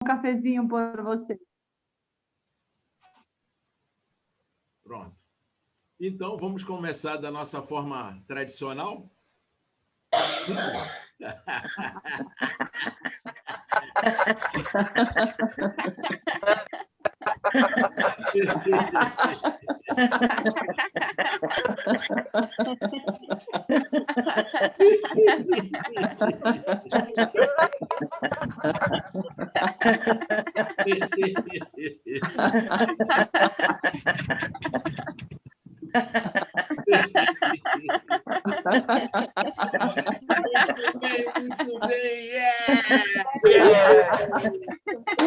cafezinho por você. Pronto. Então, vamos começar da nossa forma tradicional?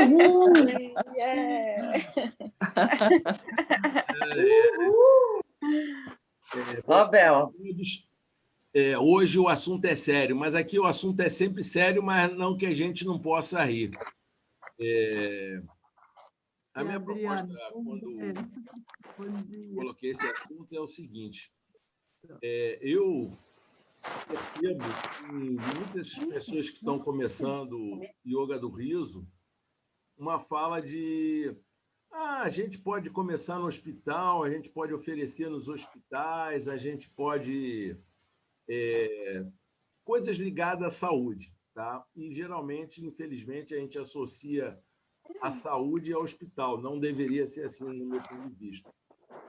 Muito bem, Ó, Bel. Hoje o assunto é sério, mas aqui o assunto é sempre sério, mas não que a gente não possa rir. A minha proposta, quando coloquei esse assunto, é o seguinte. Eu percebo que muitas pessoas que estão começando yoga do riso, uma fala de a gente pode começar no hospital, a gente pode oferecer nos hospitais, a gente pode... coisas ligadas à saúde. Tá? E, geralmente, infelizmente, a gente associa a saúde ao hospital. Não deveria ser assim, no meu ponto de vista.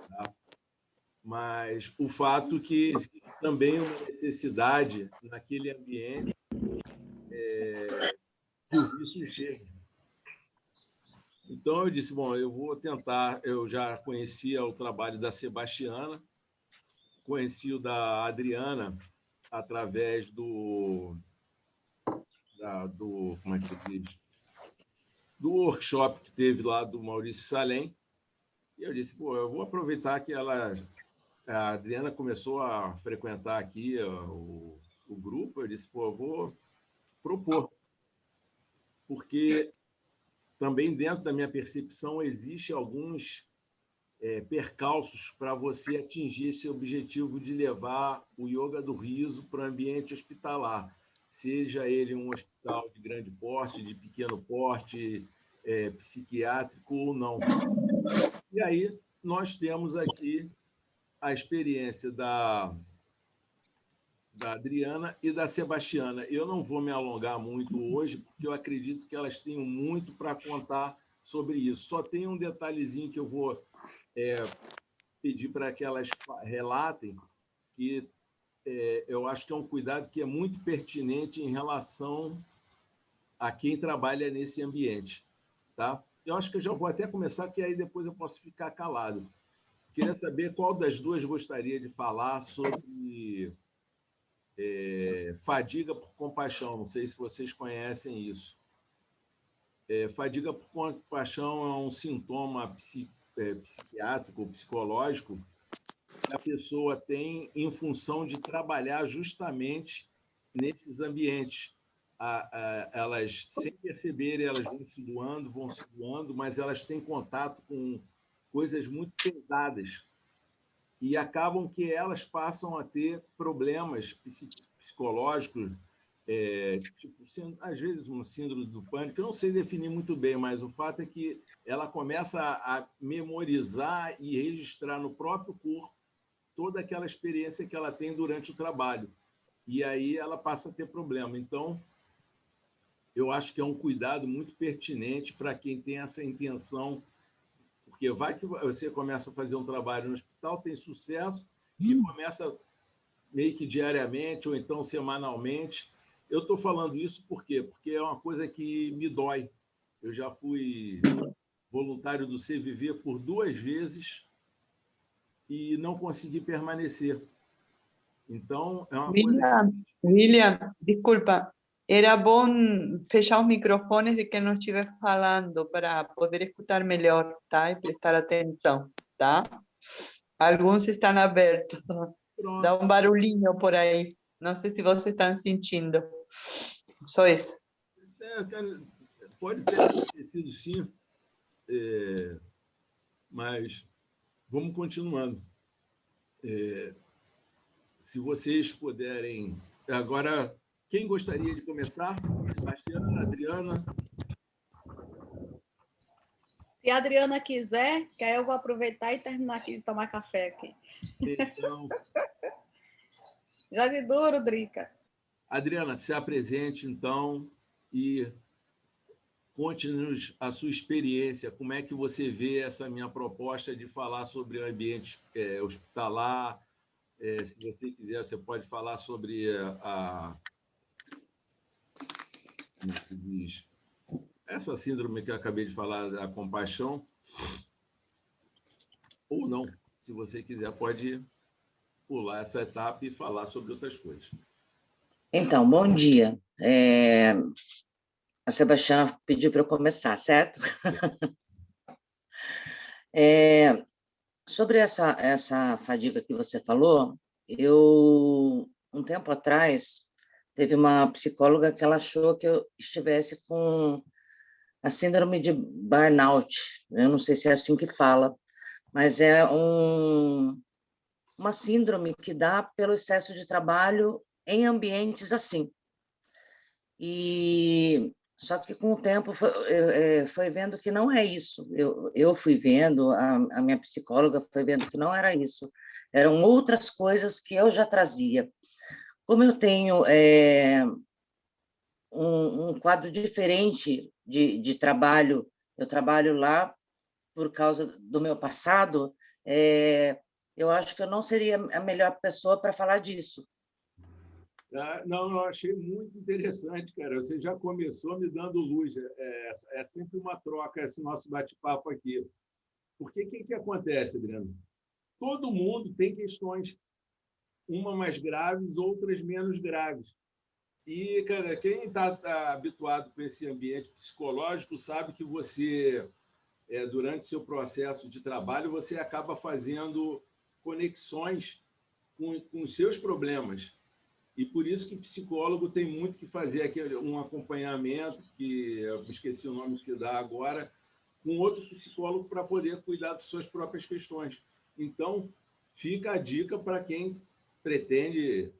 Tá? Mas o fato é que existe também uma necessidade naquele ambiente que isso chegue. Então, eu disse, bom, eu vou tentar... Eu já conhecia o trabalho da Sebastiana, conheci o da Adriana através do como é que se diz? Do workshop que teve lá do Maurício Salem. E eu disse, pô, eu vou aproveitar que a Adriana começou a frequentar aqui o grupo, eu disse, pô, eu vou propor, porque também dentro da minha percepção existe alguns percalços para você atingir esse objetivo de levar o yoga do riso para o ambiente hospitalar, seja ele um hospital de grande porte, de pequeno porte, psiquiátrico ou não. E aí nós temos aqui a experiência da Adriana e da Sebastiana. Eu não vou me alongar muito hoje, porque eu acredito que elas tenham muito para contar sobre isso. Só tem um detalhezinho que eu vou pedir para que elas relatem, que eu acho que é um cuidado que é muito pertinente em relação a quem trabalha nesse ambiente. Tá? Eu acho que eu já vou até começar, que aí depois eu posso ficar calado. Queria saber qual das duas gostaria de falar sobre fadiga por compaixão. Não sei se vocês conhecem isso. Fadiga por compaixão é um sintoma psiquiátrico ou psicológico que a pessoa tem em função de trabalhar justamente nesses ambientes. Elas, sem perceberem, elas vão se doando, mas elas têm contato com coisas muito pesadas e acabam que elas passam a ter problemas psicológicos, tipo, às vezes uma síndrome do pânico, eu não sei definir muito bem, mas o fato é que ela começa a memorizar e registrar no próprio corpo toda aquela experiência que ela tem durante o trabalho. E aí ela passa a ter problema. Então, eu acho que é um cuidado muito pertinente para quem tem essa intenção, porque vai que você começa a fazer um trabalho no hospital, tem sucesso, e começa meio que diariamente ou então semanalmente. Eu estou falando isso por quê? Porque é uma coisa que me dói. Eu já fui voluntário do CVV por 2 vezes e não consegui permanecer. Então, é uma coisa... William, desculpa, era bom fechar os microfones de quem não estiver falando para poder escutar melhor, tá? E prestar atenção, tá? Alguns estão abertos. Pronto. Dá um barulhinho por aí. Não sei se vocês estão sentindo. Só isso. Pode ter acontecido, sim, mas vamos continuando. Se vocês puderem... Agora, quem gostaria de começar? Sebastiana, Adriana? Se a Adriana quiser, que aí eu vou aproveitar e terminar aqui de tomar café aqui. Então, Jogue duro, Drica. Adriana, se apresente, então, e conte-nos a sua experiência. Como é que você vê essa minha proposta de falar sobre o ambiente hospitalar? Se você quiser, você pode falar sobre como é que diz? Essa síndrome que eu acabei de falar, a compaixão, ou não. Se você quiser, pode pular essa etapa e falar sobre outras coisas. Então, bom dia. A Sebastiana pediu para eu começar, certo? Sobre essa fadiga que você falou, um tempo atrás, teve uma psicóloga que ela achou que eu estivesse com a síndrome de burnout. Eu não sei se é assim que fala, mas é uma síndrome que dá pelo excesso de trabalho em ambientes assim. Só que com o tempo foi vendo que não é isso. Eu fui vendo, a minha psicóloga foi vendo que não era isso. Eram outras coisas que eu já trazia. Como eu tenho um quadro diferente de trabalho, eu trabalho lá por causa do meu passado, eu acho que eu não seria a melhor pessoa para falar disso. Não, eu achei muito interessante, cara. Você já começou me dando luz. É sempre uma troca esse nosso bate-papo aqui. Porque o que acontece, Adriano? Todo mundo tem questões, uma mais graves, outras menos graves. E, cara, quem está habituado com esse ambiente psicológico sabe que você, durante seu processo de trabalho, você acaba fazendo conexões com os seus problemas. E por isso que psicólogo tem muito que fazer aqui um acompanhamento, que eu esqueci o nome que se dá agora, com outro psicólogo para poder cuidar das suas próprias questões. Então, fica a dica para quem pretende,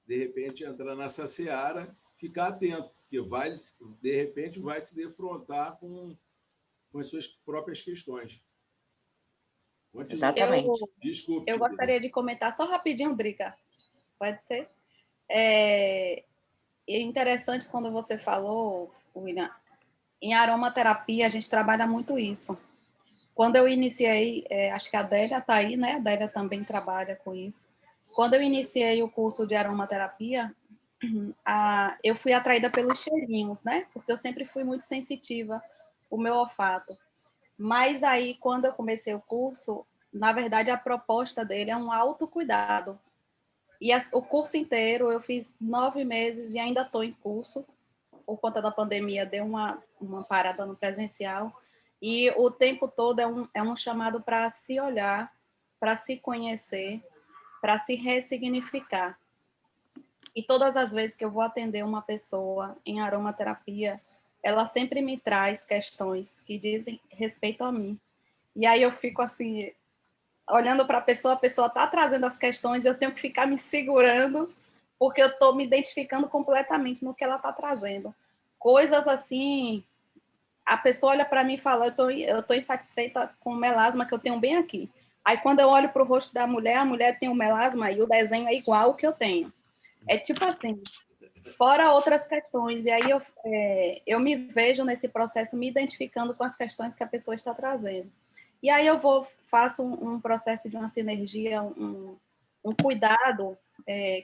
de repente, entrar nessa seara, ficar atento, porque de repente vai se defrontar com as suas próprias questões. Continue. Exatamente. Desculpe. Eu gostaria de comentar só rapidinho, Drica. Pode ser? É interessante quando você falou, William, em aromaterapia a gente trabalha muito isso. Quando eu iniciei, acho que a Adélia está aí, né? A Adélia também trabalha com isso. Quando eu iniciei o curso de aromaterapia, eu fui atraída pelos cheirinhos, né? Porque eu sempre fui muito sensitiva, o meu olfato. Mas aí, quando eu comecei o curso, na verdade, a proposta dele é um autocuidado. E o curso inteiro, eu fiz 9 meses e ainda estou em curso. Por conta da pandemia, deu uma parada no presencial. E o tempo todo é um chamado para se olhar, para se conhecer, para se ressignificar. E todas as vezes que eu vou atender uma pessoa em aromaterapia, ela sempre me traz questões que dizem respeito a mim. E aí eu fico assim, olhando para a pessoa está trazendo as questões, eu tenho que ficar me segurando, porque eu estou me identificando completamente no que ela está trazendo. Coisas assim, a pessoa olha para mim e fala, eu tô insatisfeita com o melasma que eu tenho bem aqui. Aí quando eu olho para o rosto da mulher, a mulher tem o melasma e o desenho é igual ao que eu tenho. É tipo assim, fora outras questões. E aí eu me vejo nesse processo me identificando com as questões que a pessoa está trazendo. E aí faço um processo de uma sinergia, um cuidado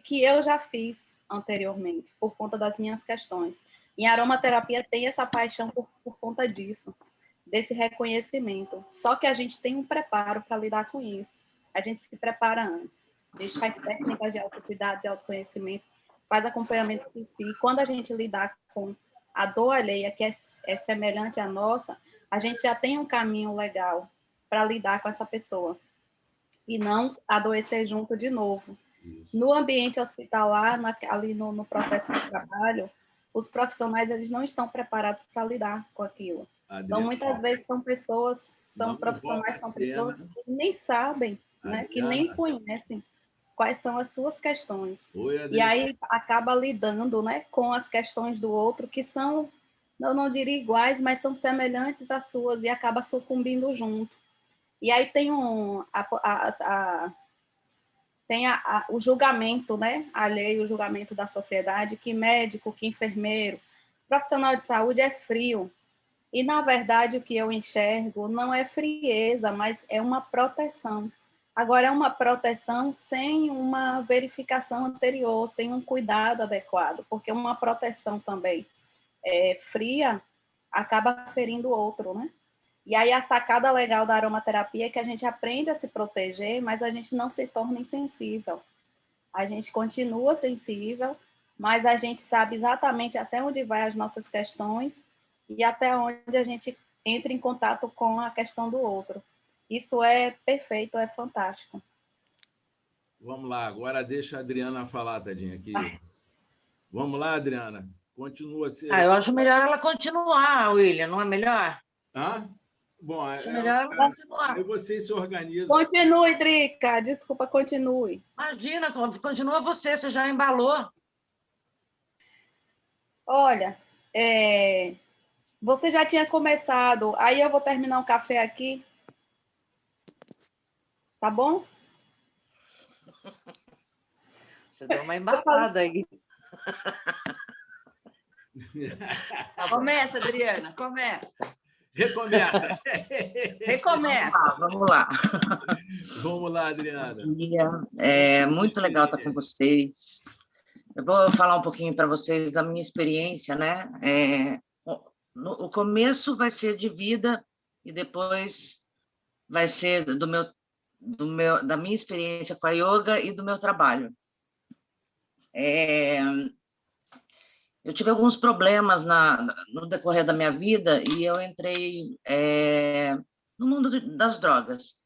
que eu já fiz anteriormente, por conta das minhas questões. E a aromaterapia tem essa paixão por conta disso, desse reconhecimento. Só que a gente tem um preparo para lidar com isso. A gente se prepara antes. A gente faz técnicas de autocuidado, de autoconhecimento, faz acompanhamento de si. E quando a gente lidar com a dor alheia, que é semelhante à nossa, a gente já tem um caminho legal para lidar com essa pessoa e não adoecer junto de novo. Isso. No ambiente hospitalar, ali no processo de trabalho, os profissionais eles não estão preparados para lidar com aquilo. Então, muitas vezes são pessoas, são profissionais, são pessoas que nem sabem, né, que nem conhecem quais são as suas questões. E aí acaba lidando, né, com as questões do outro, que são eu não diria iguais, mas são semelhantes às suas e acaba sucumbindo junto. E aí tem o julgamento, né? Alheio, o julgamento da sociedade, que médico, que enfermeiro, profissional de saúde é frio. E, na verdade, o que eu enxergo não é frieza, mas é uma proteção. Agora, é uma proteção sem uma verificação anterior, sem um cuidado adequado, porque uma proteção também fria acaba ferindo o outro, né? E aí a sacada legal da aromaterapia é que a gente aprende a se proteger, mas a gente não se torna insensível. A gente continua sensível, mas a gente sabe exatamente até onde vai as nossas questões e até onde a gente entra em contato com a questão do outro. Isso é perfeito, é fantástico. Vamos lá, agora deixa a Adriana falar, tadinha, aqui. Vamos lá, Adriana. Continua. Eu acho melhor ela continuar, William, não é melhor? Hã? Bom, Acho melhor ela continuar. aí vocês se organizam. Continue, Drica. Desculpa, continue. Imagina, continua você já embalou. Olha, você já tinha começado, aí eu vou terminar um café aqui. Tá bom? Você deu uma embalada aí. Começa, Adriana, começa. Recomeça. Recomeça. Vamos lá. Vamos lá, Adriana. É muito legal estar com vocês. Eu vou falar um pouquinho para vocês da minha experiência, né? O começo vai ser de vida e depois vai ser da minha experiência com a yoga e do meu trabalho. Eu tive alguns problemas no decorrer da minha vida e eu entrei no mundo das drogas.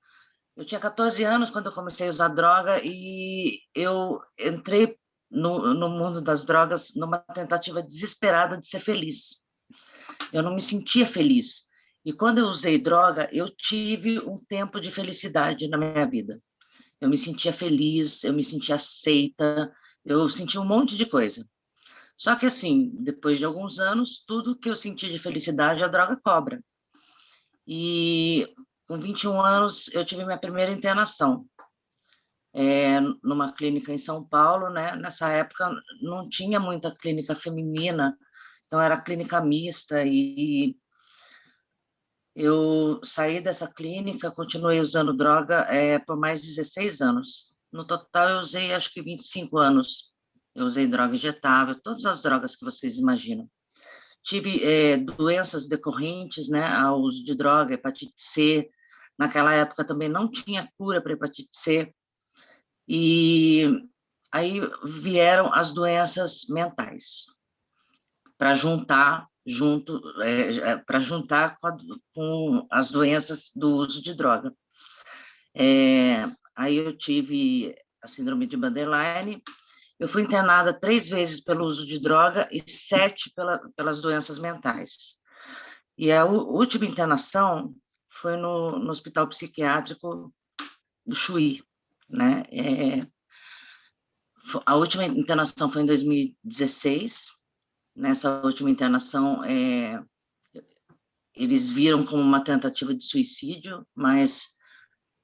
Eu tinha 14 anos quando eu comecei a usar droga e eu entrei no mundo das drogas numa tentativa desesperada de ser feliz. Eu não me sentia feliz. E quando eu usei droga, eu tive um tempo de felicidade na minha vida. Eu me sentia feliz, eu me sentia aceita, eu sentia um monte de coisa. Só que, assim, depois de alguns anos, tudo que eu senti de felicidade, a droga cobra. E com 21 anos, eu tive minha primeira internação numa clínica em São Paulo, né? Nessa época, não tinha muita clínica feminina, então era clínica mista, e eu saí dessa clínica, continuei usando droga por mais de 16 anos. No total, eu usei, acho que 25 anos. Eu usei droga injetável, todas as drogas que vocês imaginam. Tive doenças decorrentes, né, ao uso de droga, hepatite C. Naquela época também não tinha cura para hepatite C. E aí vieram as doenças mentais, para juntar com as doenças do uso de droga. Aí eu tive a síndrome de Borderline. Eu fui internada 3 vezes pelo uso de droga e 7 pelas doenças mentais. E a última internação foi no Hospital Psiquiátrico do Chuí, né? A última internação foi em 2016. Nessa última internação, eles viram como uma tentativa de suicídio, mas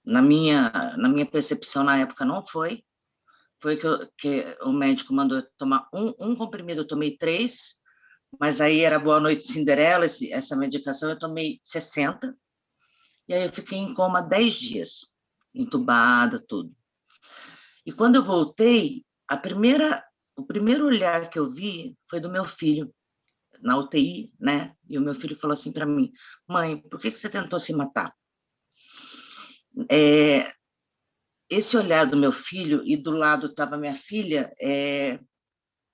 na minha percepção na época não foi. Foi que o médico mandou tomar um comprimido, eu tomei 3, mas aí era Boa Noite Cinderela, essa medicação, eu tomei 60, e aí eu fiquei em coma 10 dias, entubada, tudo. E quando eu voltei, o primeiro olhar que eu vi foi do meu filho, na UTI, né? E o meu filho falou assim para mim: mãe, por que você tentou se matar? Esse olhar do meu filho, e do lado estava minha filha,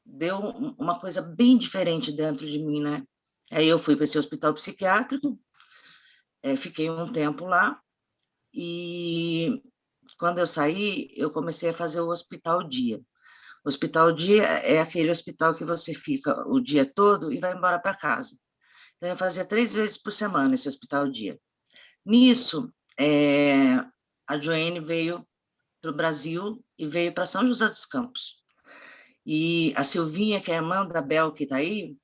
deu uma coisa bem diferente dentro de mim, né? Aí eu fui para esse hospital psiquiátrico, fiquei um tempo lá, e quando eu saí, eu comecei a fazer o hospital dia. O hospital dia é aquele hospital que você fica o dia todo e vai embora para casa. Então, eu fazia 3 vezes por semana esse hospital dia. Nisso, a Joane veio para o Brasil e veio para São José dos Campos. E a Silvinha, que é a irmã da Bel, que está aí,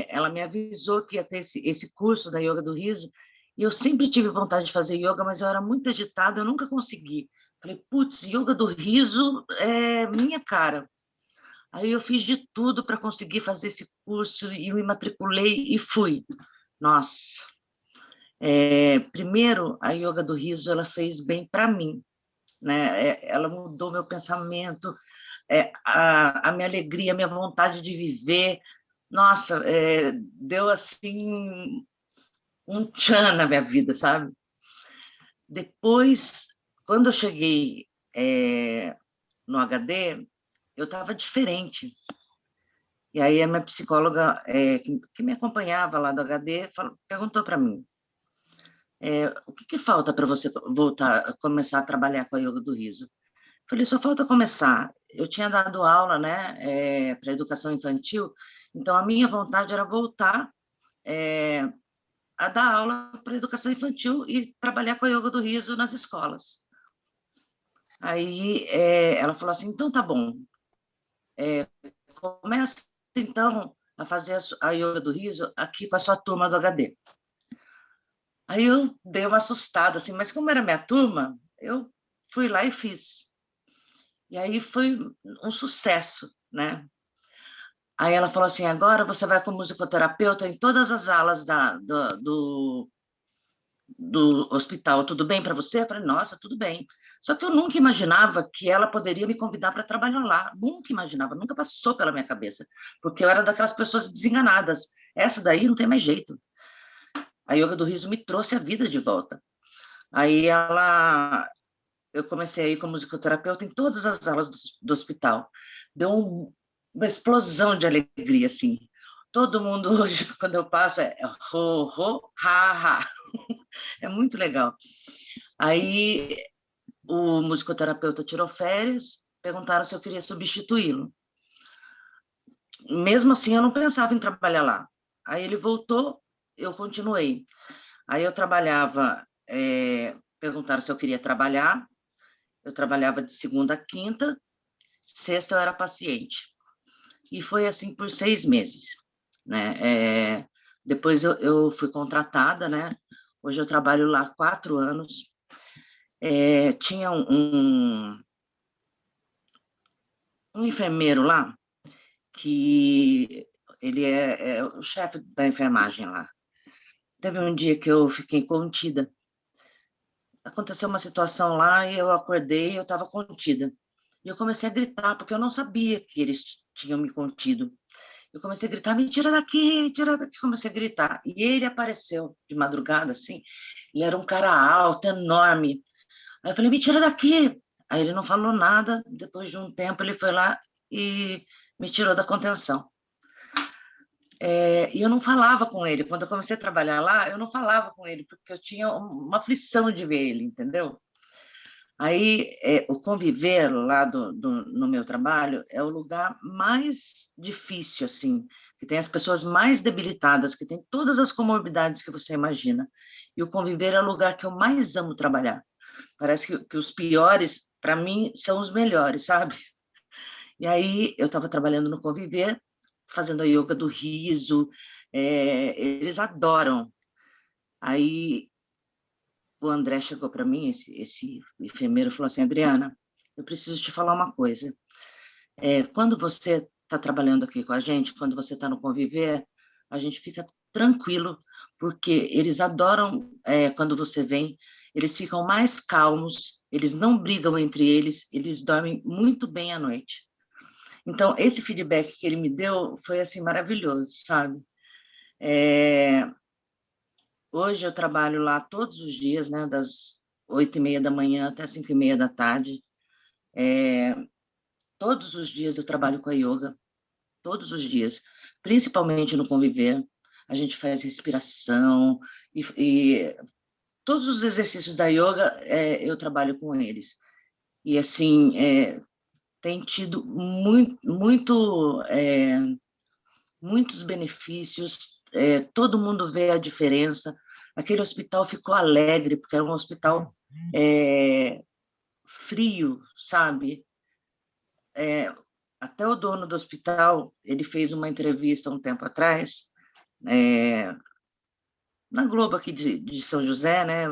ela me avisou que ia ter esse curso da Yoga do Riso, e eu sempre tive vontade de fazer yoga, mas eu era muito agitada, eu nunca consegui. Falei, putz, Yoga do Riso é minha cara. Aí eu fiz de tudo para conseguir fazer esse curso, e me matriculei e fui. Nossa! Primeiro, a Yoga do Riso, ela fez bem para mim, né? Ela mudou meu pensamento, a minha alegria, a minha vontade de viver. Nossa, deu assim um tchan na minha vida, sabe? Depois, quando eu cheguei no HD, eu estava diferente. E aí a minha psicóloga, que me acompanhava lá do HD, perguntou para mim, o que falta para você voltar, começar a trabalhar com a Yoga do Riso? Falei, só falta começar. Eu tinha dado aula, né, para educação infantil, então a minha vontade era voltar a dar aula para educação infantil e trabalhar com a Yoga do Riso nas escolas. Aí ela falou assim, então tá bom, começa então a fazer a Yoga do Riso aqui com a sua turma do HD. Aí eu dei uma assustada, assim, mas como era minha turma, eu fui lá e fiz. E aí foi um sucesso, né? Aí ela falou assim, agora você vai com musicoterapeuta em todas as alas do hospital, tudo bem para você? Eu falei, nossa, tudo bem. Só que eu nunca imaginava que ela poderia me convidar para trabalhar lá. Nunca imaginava, nunca passou pela minha cabeça, porque eu era daquelas pessoas desenganadas. Essa daí não tem mais jeito. A Yoga do Riso me trouxe a vida de volta. Aí eu comecei a ir como musicoterapeuta em todas as alas do hospital. Deu uma explosão de alegria, assim. Todo mundo hoje, quando eu passo, ho, ho, ha, ha. É muito legal. Aí o musicoterapeuta tirou férias, perguntaram se eu queria substituí-lo. Mesmo assim, eu não pensava em trabalhar lá. Aí ele voltou, eu continuei. Aí eu trabalhava, perguntaram se eu queria trabalhar, eu trabalhava de segunda a quinta, sexta eu era paciente. E foi assim por 6 meses, né? Depois eu fui contratada, né? Hoje eu trabalho lá há 4 anos. Tinha um enfermeiro lá, que ele é o chefe da enfermagem lá. Teve um dia que eu fiquei contida. Aconteceu uma situação lá e eu acordei e eu estava contida. E eu comecei a gritar, porque eu não sabia que eles tinham me contido. Eu comecei a gritar, me tira daqui, me tira daqui. Comecei a gritar. E ele apareceu de madrugada, assim. Ele era um cara alto, enorme. Aí eu falei, me tira daqui. Aí ele não falou nada. Depois de um tempo, ele foi lá e me tirou da contenção. E eu não falava com ele. Quando eu comecei a trabalhar lá, eu não falava com ele, porque eu tinha uma aflição de ver ele, entendeu? Aí, o conviver lá no meu trabalho é o lugar mais difícil, assim, que tem as pessoas mais debilitadas, que tem todas as comorbidades que você imagina. E o conviver é o lugar que eu mais amo trabalhar. Parece que os piores, para mim, são os melhores, sabe? E aí, eu estava trabalhando no conviver, fazendo a yoga do riso, eles adoram. Aí, o André chegou para mim, esse enfermeiro, falou assim, Adriana, eu preciso te falar uma coisa. Quando você está trabalhando aqui com a gente, quando você está no conviver, a gente fica tranquilo, porque eles adoram quando você vem, eles ficam mais calmos, eles não brigam entre eles dormem muito bem à noite. Então, esse feedback que ele me deu foi assim maravilhoso, sabe? Hoje eu trabalho lá todos os dias, né, das 8h30 da manhã até 5h30 da tarde. Todos os dias eu trabalho com a yoga, todos os dias, principalmente no conviver. A gente faz respiração e todos os exercícios da yoga eu trabalho com eles. E assim, tem tido muitos benefícios, todo mundo vê a diferença. Aquele hospital ficou alegre, porque era um hospital frio, sabe? até o dono do hospital, ele fez uma entrevista um tempo atrás, na Globo aqui de São José, né,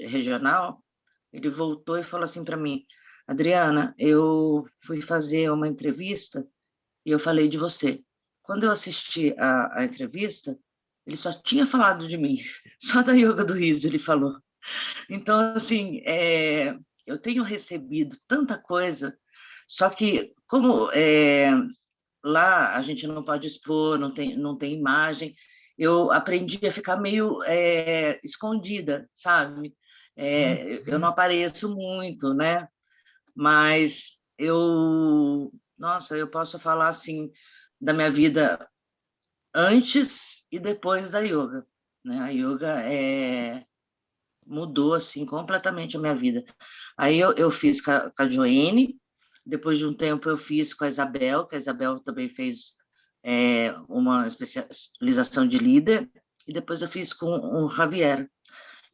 regional. Ele voltou e falou assim para mim: Adriana, eu fui fazer uma entrevista e eu falei de você. Quando eu assisti a entrevista, ele só tinha falado de mim, só da yoga do riso ele falou. Então, assim, eu tenho recebido tanta coisa, só que como lá a gente não pode expor, não tem imagem, eu aprendi a ficar meio escondida, sabe? Eu não apareço muito, né? Mas nossa, eu posso falar assim da minha vida antes e depois da yoga, né? A yoga mudou assim completamente a minha vida. Aí eu fiz com a Joene, depois de um tempo eu fiz com a Isabel, que a Isabel também fez uma especialização de líder, e depois eu fiz com o Javier.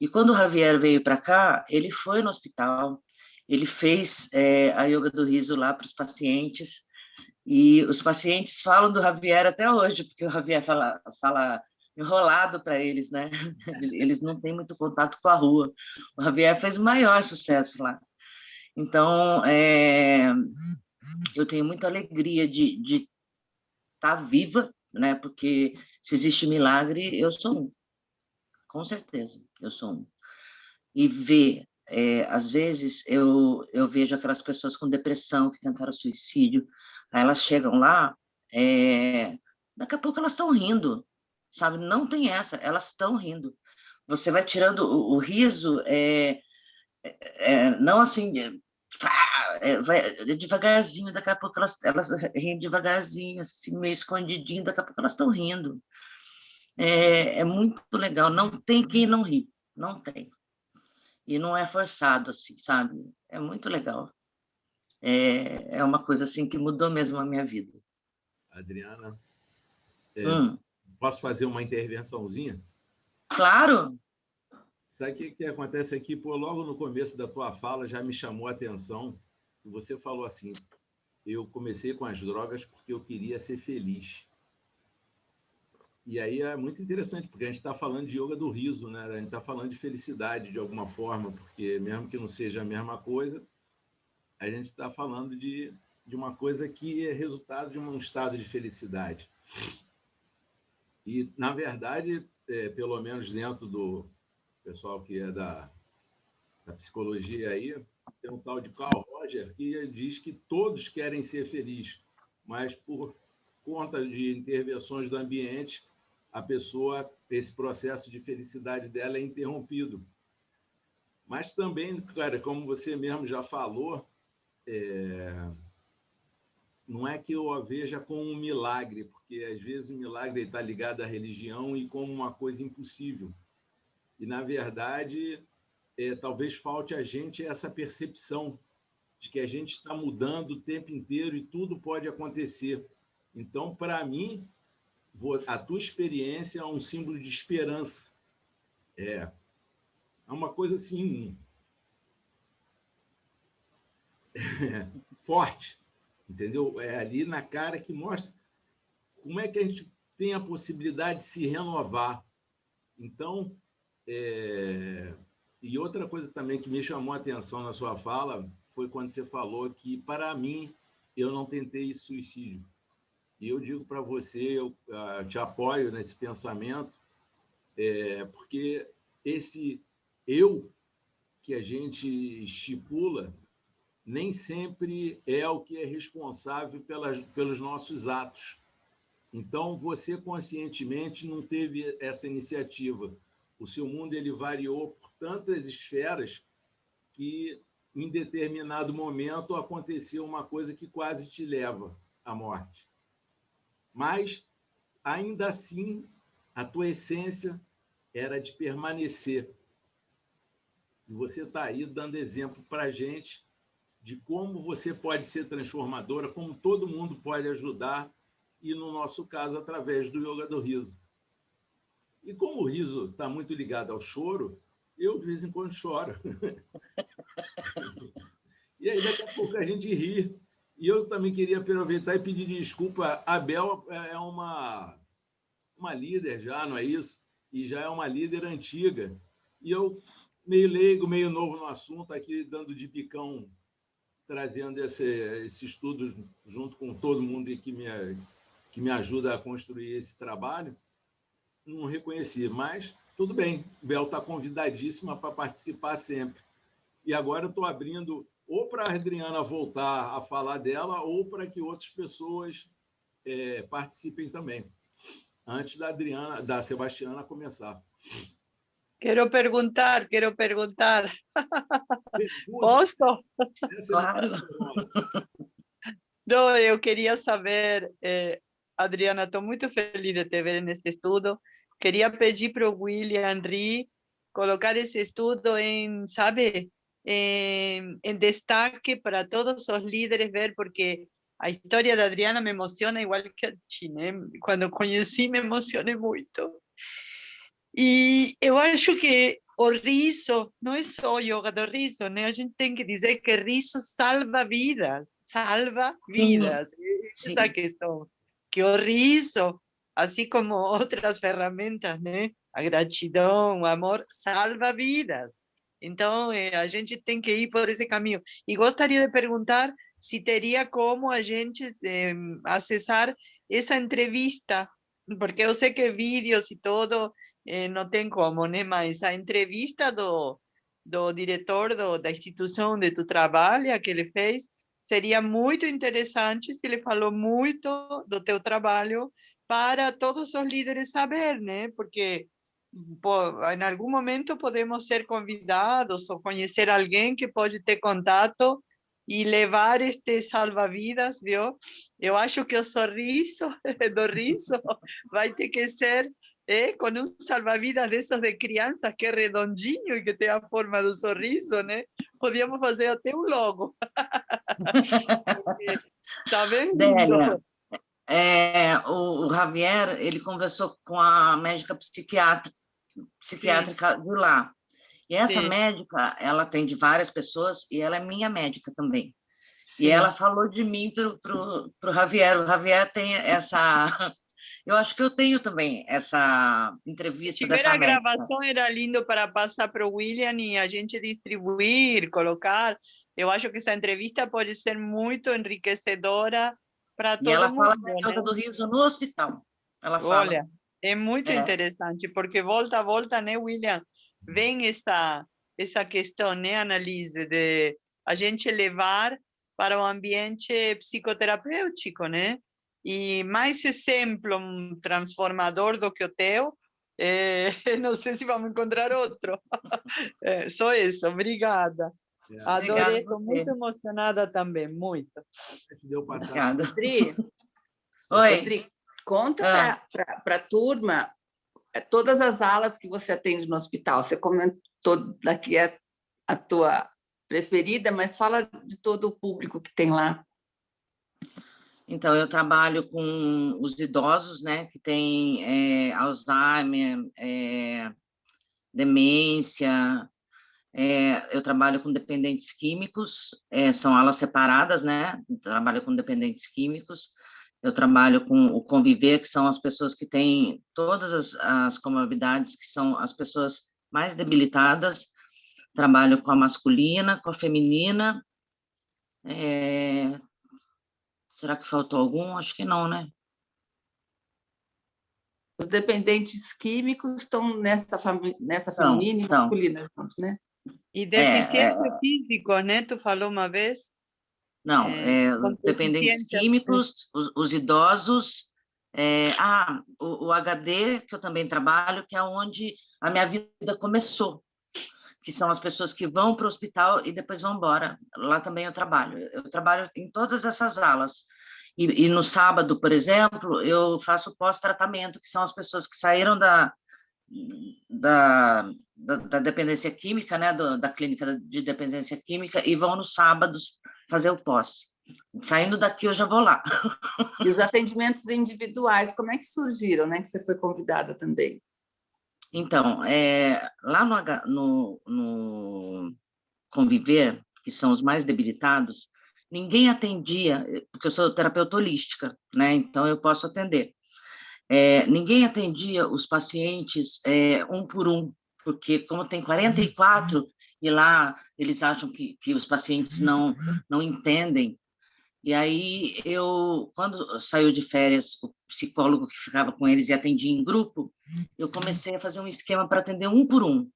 E quando o Javier veio para cá, ele foi no hospital, ele fez a yoga do riso lá para os pacientes, e os pacientes falam do Javier até hoje, porque o Javier fala enrolado para eles, né? Eles não têm muito contato com a rua. O Javier fez o maior sucesso lá. Então, eu tenho muita alegria de estar viva, né? Porque se existe milagre, eu sou um. Com certeza, eu sou um. E ver, às vezes, eu vejo aquelas pessoas com depressão que tentaram suicídio, aí elas chegam lá, daqui a pouco elas estão rindo, sabe? Não tem essa, elas estão rindo. Você vai tirando o riso, não assim, vai devagarzinho, daqui a pouco elas riem devagarzinho, assim, meio escondidinho, daqui a pouco elas estão rindo. É muito legal, não tem quem não ri, não tem. E não é forçado, assim, sabe? É muito legal. É uma coisa, assim, que mudou mesmo a minha vida. Adriana, posso fazer uma intervençãozinha? Claro! Sabe o que acontece aqui? Pô, logo no começo da tua fala já me chamou a atenção. Você falou assim, eu comecei com as drogas porque eu queria ser feliz. E aí é muito interessante, porque a gente está falando de yoga do riso, né? A gente está falando de felicidade de alguma forma, porque mesmo que não seja a mesma coisa, a gente está falando de uma coisa que é resultado de um estado de felicidade. E, na verdade, pelo menos dentro do pessoal que é da psicologia aí, tem um tal de Carl Roger que diz que todos querem ser felizes, mas por conta de intervenções do ambiente, a pessoa, esse processo de felicidade dela é interrompido. Mas também, cara, como você mesmo já falou, não é que eu a veja como um milagre, porque às vezes o milagre está ligado à religião e como uma coisa impossível. E, na verdade, talvez falte a gente essa percepção de que a gente está mudando o tempo inteiro e tudo pode acontecer. Então, para mim, a tua experiência é um símbolo de esperança. É uma coisa assim forte, entendeu? É ali na cara que mostra como é que a gente tem a possibilidade de se renovar. Então, e outra coisa também que me chamou a atenção na sua fala foi quando você falou que, para mim, eu não tentei suicídio. E eu digo para você, eu te apoio nesse pensamento, porque esse eu que a gente estipula nem sempre é o que é responsável pelos nossos atos. Então, você conscientemente não teve essa iniciativa. O seu mundo ele variou por tantas esferas que, em determinado momento, aconteceu uma coisa que quase te leva à morte. Mas, ainda assim, a tua essência era de permanecer. E você está aí dando exemplo para a gente de como você pode ser transformadora, como todo mundo pode ajudar, e, no nosso caso, através do yoga do riso. E como o riso está muito ligado ao choro, eu, de vez em quando, choro. E aí, daqui a pouco, a gente ri. E eu também queria aproveitar e pedir desculpa. A Bel é uma líder já, não é isso? E já é uma líder antiga. E eu, meio leigo, meio novo no assunto, aqui dando de bicão, trazendo esse estudo junto com todo mundo que me ajuda a construir esse trabalho, não reconheci. Mas tudo bem, Bel está convidadíssima para participar sempre. E agora eu estou abrindo ou para a Adriana voltar a falar dela ou para que outras pessoas participem também, antes da Sebastiana começar. Quero perguntar. Posso? Claro. Não, eu queria saber, Adriana, estou muito feliz de te ver neste estudo. Queria pedir para o William Henry colocar esse estudo sabe, em destaque para todos os líderes ver, porque a história da Adriana me emociona igual que a ti, né? Quando conheci, me emocionei muito. E eu acho que o riso não é só yoga do riso, né? A gente tem que dizer que riso salva vidas, salva vidas. Sim. Essa questão, que o riso, assim como outras ferramentas, né? A gratidão, o amor, salva vidas. Então, a gente tem que ir por esse caminho. E gostaria de perguntar se teria como a gente acessar essa entrevista, porque eu sei que vídeos e todo não tem como, né? Mas a entrevista do diretor da instituição onde tu trabalha, que ele fez, seria muito interessante se ele falou muito do teu trabalho para todos os líderes saber, né? Porque em algum momento podemos ser convidados ou conhecer alguém que pode ter contato e levar este salva-vidas, viu? Eu acho que o sorriso do riso vai ter que ser com um salva-vidas desses de crianças que é redondinho e que tem a forma do sorriso, né? Podíamos fazer até um logo. Tá bem Délia, lindo. o Javier, ele conversou com a médica psiquiátrica de lá. E essa Sim. médica, ela atende várias pessoas e ela é minha médica também. Sim. E ela falou de mim pro Javier. O Javier tem essa... Eu acho que eu tenho também essa entrevista Se tiver dessa a médica. gravação, era lindo para passar para o William e a gente distribuir, colocar. Eu acho que essa entrevista pode ser muito enriquecedora para E ela todo fala mundo, da né? yoga do riso no hospital. Ela fala. Olha, é muito interessante, porque volta a volta, né, William? Vem essa questão, né, Analise, de a gente levar para o ambiente psicoterapêutico, né? E mais exemplo transformador do que o teu, não sei se vamos encontrar outro. Só isso, obrigada. Adorei, estou muito emocionada também, muito. Obrigada. Dri, Oi. Dri, conta para a turma todas as alas que você atende no hospital. Você comentou daqui a tua preferida, mas fala de todo o público que tem lá. Então, eu trabalho com os idosos, né, que têm Alzheimer, demência. Eu trabalho com dependentes químicos, são alas separadas, né? Eu trabalho com dependentes químicos. Eu trabalho com o conviver, que são as pessoas que têm todas as comorbidades, que são as pessoas mais debilitadas. Trabalho com a masculina, com a feminina. Será que faltou algum? Acho que não, né? Os dependentes químicos estão nessa feminina e masculina juntos, né? E deficiente físico, né? Tu falou uma vez? Não, os dependentes químicos, os idosos, o HD, que eu também trabalho, que é onde a minha vida começou, que são as pessoas que vão para o hospital e depois vão embora. Lá também eu trabalho em todas essas alas. E no sábado, por exemplo, eu faço pós-tratamento, que são as pessoas que saíram da dependência química, né, da clínica de dependência química, e vão nos sábados fazer o pós. Saindo daqui, eu já vou lá. E os atendimentos individuais, como é que surgiram, né, que você foi convidada também? Então, lá no Conviver, que são os mais debilitados, ninguém atendia, porque eu sou terapeuta holística, né? Então eu posso atender. Ninguém atendia os pacientes um por um, porque como tem 44, e lá eles acham que os pacientes não entendem. E aí, quando saiu de férias, o psicólogo que ficava com eles e atendia em grupo, eu comecei a fazer um esquema para atender um por um.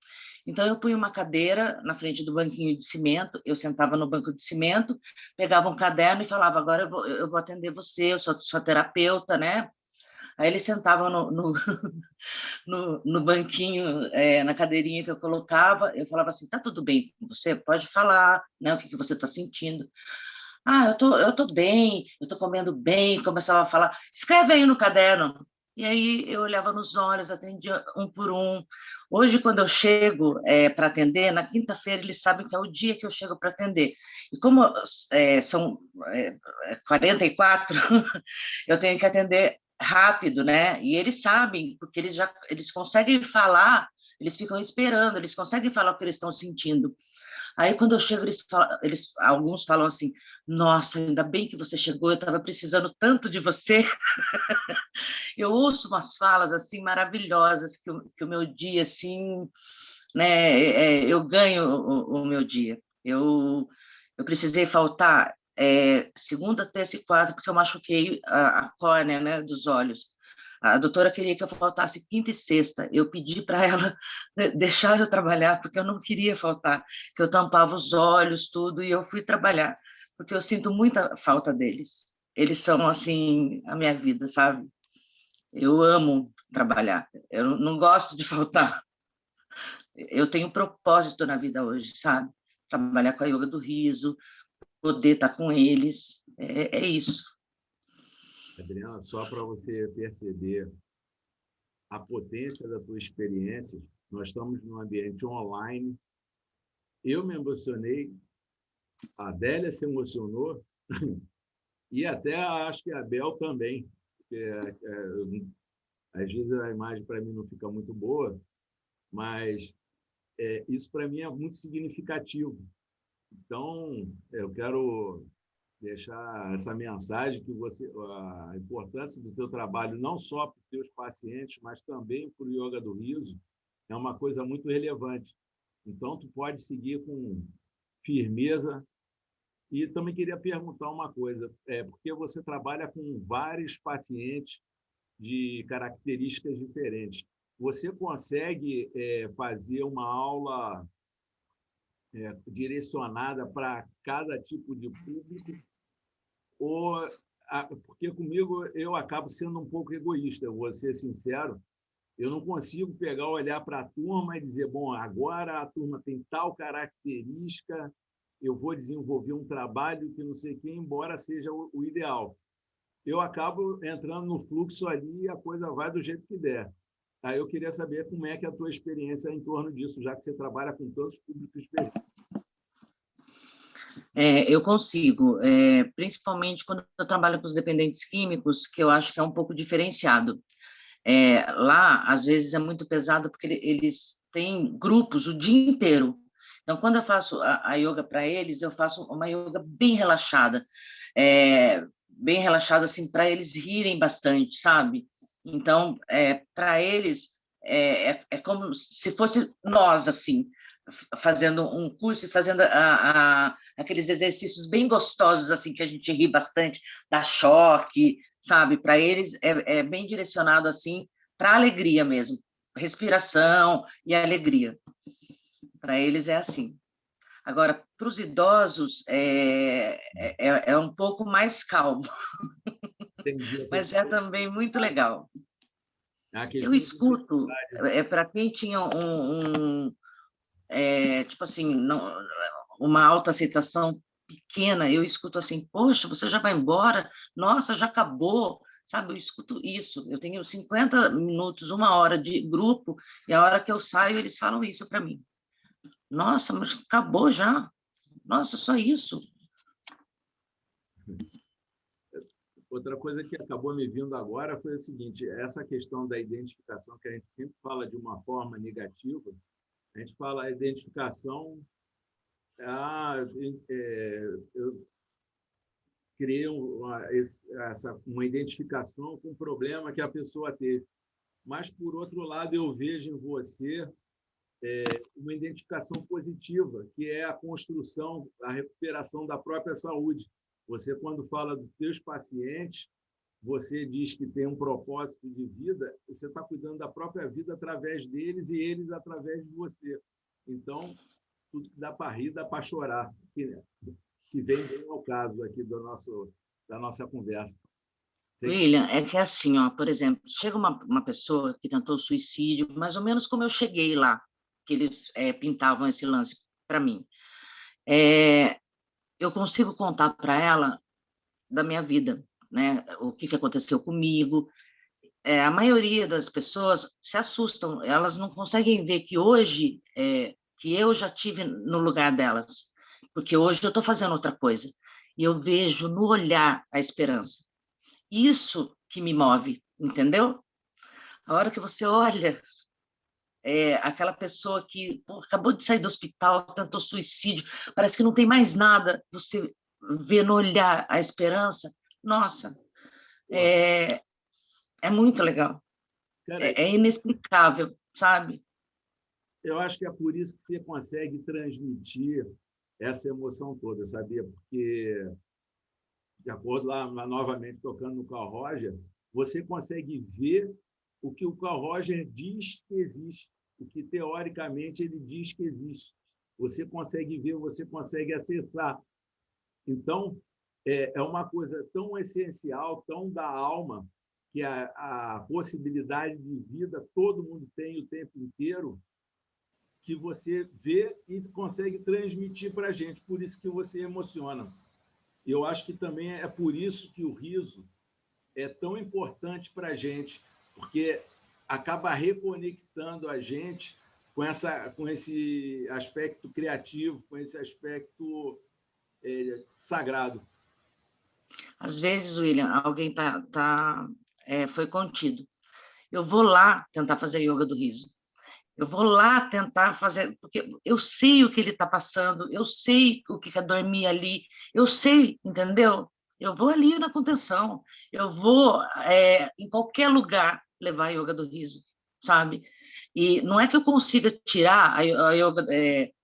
Então, eu punha uma cadeira na frente do banquinho de cimento, eu sentava no banco de cimento, pegava um caderno e falava, agora eu vou atender você, eu sou terapeuta, né? Aí ele sentava no banquinho, na cadeirinha que eu colocava, eu falava assim, tá tudo bem com você? Pode falar, né? O que você está sentindo? Ah, eu tô bem, eu tô comendo bem, começava a falar, escreve aí no caderno. E aí eu olhava nos olhos, atendia um por um. Hoje, quando eu chego para atender, na quinta-feira, eles sabem que é o dia que eu chego para atender. E como são 44, eu tenho que atender rápido, né? E eles sabem, porque eles conseguem falar, eles ficam esperando, eles conseguem falar o que eles estão sentindo. Aí, quando eu chego, alguns falam assim, nossa, ainda bem que você chegou, eu estava precisando tanto de você. Eu ouço umas falas assim maravilhosas, que o meu dia, assim, né, eu ganho o meu dia. Eu precisei faltar segunda, terça e quarta, porque eu machuquei a córnea, né, dos olhos. A doutora queria que eu faltasse quinta e sexta. Eu pedi para ela deixar eu trabalhar, porque eu não queria faltar, que eu tampava os olhos, tudo, e eu fui trabalhar, porque eu sinto muita falta deles. Eles são, assim, a minha vida, sabe? Eu amo trabalhar. Eu não gosto de faltar. Eu tenho um propósito na vida hoje, sabe? Trabalhar com a yoga do riso, poder estar com eles. É isso. Adriana, só para você perceber a potência da tua experiência, nós estamos num ambiente online. Eu me emocionei, a Adélia se emocionou, e até acho que a Bel também, porque às vezes a imagem para mim não fica muito boa, mas isso para mim é muito significativo. Então, eu quero deixar essa mensagem que a importância do teu trabalho não só para os teus pacientes, mas também para o yoga do riso, é uma coisa muito relevante. Então, tu pode seguir com firmeza. E também queria perguntar uma coisa, porque você trabalha com vários pacientes de características diferentes. Você consegue fazer uma aula direcionada para cada tipo de público? Porque comigo eu acabo sendo um pouco egoísta, vou ser sincero, eu não consigo pegar, olhar para a turma e dizer, bom, agora a turma tem tal característica, eu vou desenvolver um trabalho que não sei o quê, embora seja o ideal. Eu acabo entrando no fluxo ali e a coisa vai do jeito que der. Aí eu queria saber como é que é a tua experiência em torno disso, já que você trabalha com tantos públicos diferentes. Eu consigo, principalmente quando eu trabalho com os dependentes químicos, que eu acho que é um pouco diferenciado. Lá, às vezes, é muito pesado, porque eles têm grupos o dia inteiro. Então, quando eu faço a yoga para eles, eu faço uma yoga bem relaxada, assim, para eles rirem bastante, sabe? Então, para eles, é como se fosse nós, assim, fazendo um curso e fazendo aqueles exercícios bem gostosos, assim, que a gente ri bastante, dá choque, sabe? Para eles é bem direcionado, assim, para alegria mesmo, respiração e alegria. Para eles é assim. Agora, para os idosos, é um pouco mais calmo, Entendi. mas é também muito legal. Eu escuto, para quem tinha tipo assim, uma autoaceitação pequena, eu escuto assim, poxa, você já vai embora? Nossa, já acabou, sabe? Eu escuto isso. Eu tenho 50 minutos, uma hora de grupo, e a hora que eu saio, eles falam isso para mim. Nossa, mas acabou já? Nossa, só isso? Outra coisa que acabou me vindo agora foi o seguinte, essa questão da identificação, que a gente sempre fala de uma forma negativa, a gente fala a identificação, eu crer uma identificação com o problema que a pessoa teve. Mas, por outro lado, eu vejo em você uma identificação positiva, que é a construção, a recuperação da própria saúde. Você, quando fala dos seus pacientes, você diz que tem um propósito de vida, você está cuidando da própria vida através deles e eles através de você. Então, tudo que dá para rir, dá para chorar, que vem bem ao caso aqui da nossa conversa. William, é que é assim, ó, por exemplo, chega uma pessoa que tentou suicídio, mais ou menos como eu cheguei lá, que eles pintavam esse lance para mim. Eu consigo contar para ela da minha vida, né? O que aconteceu comigo. A maioria das pessoas se assustam, elas não conseguem ver que hoje, que eu já tive no lugar delas, porque hoje eu estou fazendo outra coisa, e eu vejo no olhar a esperança. Isso que me move, entendeu? A hora que você olha aquela pessoa que acabou de sair do hospital, tentou suicídio, parece que não tem mais nada, você vê no olhar a esperança, nossa, é muito legal. É inexplicável, sabe? Eu acho que é por isso que você consegue transmitir essa emoção toda, sabia? Porque, de acordo lá, novamente tocando no Carl Roger, você consegue ver o que o Carl Roger diz que existe, o que teoricamente ele diz que existe. Você consegue ver, você consegue acessar. Então, é uma coisa tão essencial, tão da alma, que a possibilidade de vida todo mundo tem o tempo inteiro, que você vê e consegue transmitir para a gente. Por isso que você emociona. Eu acho que também é por isso que o riso é tão importante para a gente, porque acaba reconectando a gente com esse aspecto criativo, com esse aspecto sagrado. Às vezes, William, alguém foi contido. Eu vou lá tentar fazer yoga do riso. Eu vou lá tentar fazer, porque eu sei o que ele está passando, eu sei o que é dormir ali, eu sei, entendeu? Eu vou ali na contenção, eu vou em qualquer lugar levar a yoga do riso, sabe? E não é que eu consiga tirar a yoga,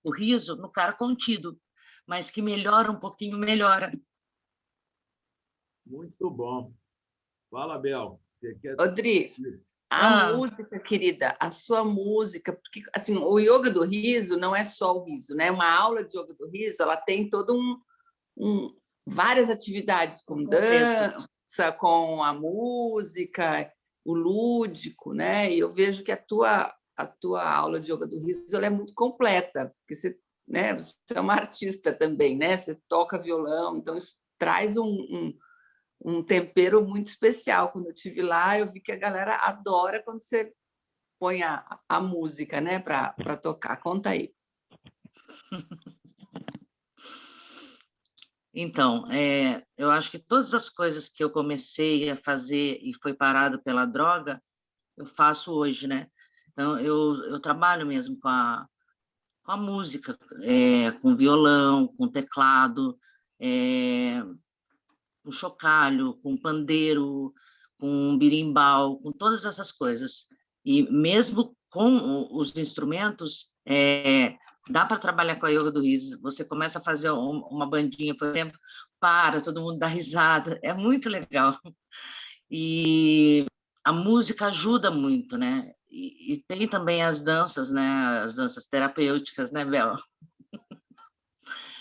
o riso no cara contido, mas que melhora um pouquinho, melhora. Muito bom. Fala, Bel. Você quer... Odri, a música, querida, a sua música, porque assim, o yoga do riso não é só o riso, né? Uma aula de yoga do riso, ela tem todo várias atividades com dança, com a música, o lúdico, né? E eu vejo que a tua aula de yoga do riso ela é muito completa, porque você é uma artista também, né? Você toca violão, então isso traz um tempero muito especial. Quando eu estive lá, eu vi que a galera adora quando você põe a música, né, para tocar. Conta aí. Então, eu acho que todas as coisas que eu comecei a fazer e foi parado pela droga, eu faço hoje, né? Então, eu trabalho mesmo com a música, com violão, com teclado, com chocalho, com pandeiro, com birimbau, com todas essas coisas. E mesmo com os instrumentos, dá para trabalhar com a yoga do riso. Você começa a fazer uma bandinha, por exemplo, todo mundo dá risada, é muito legal. E a música ajuda muito, né? E tem também as danças, né? As danças terapêuticas, né, Bel?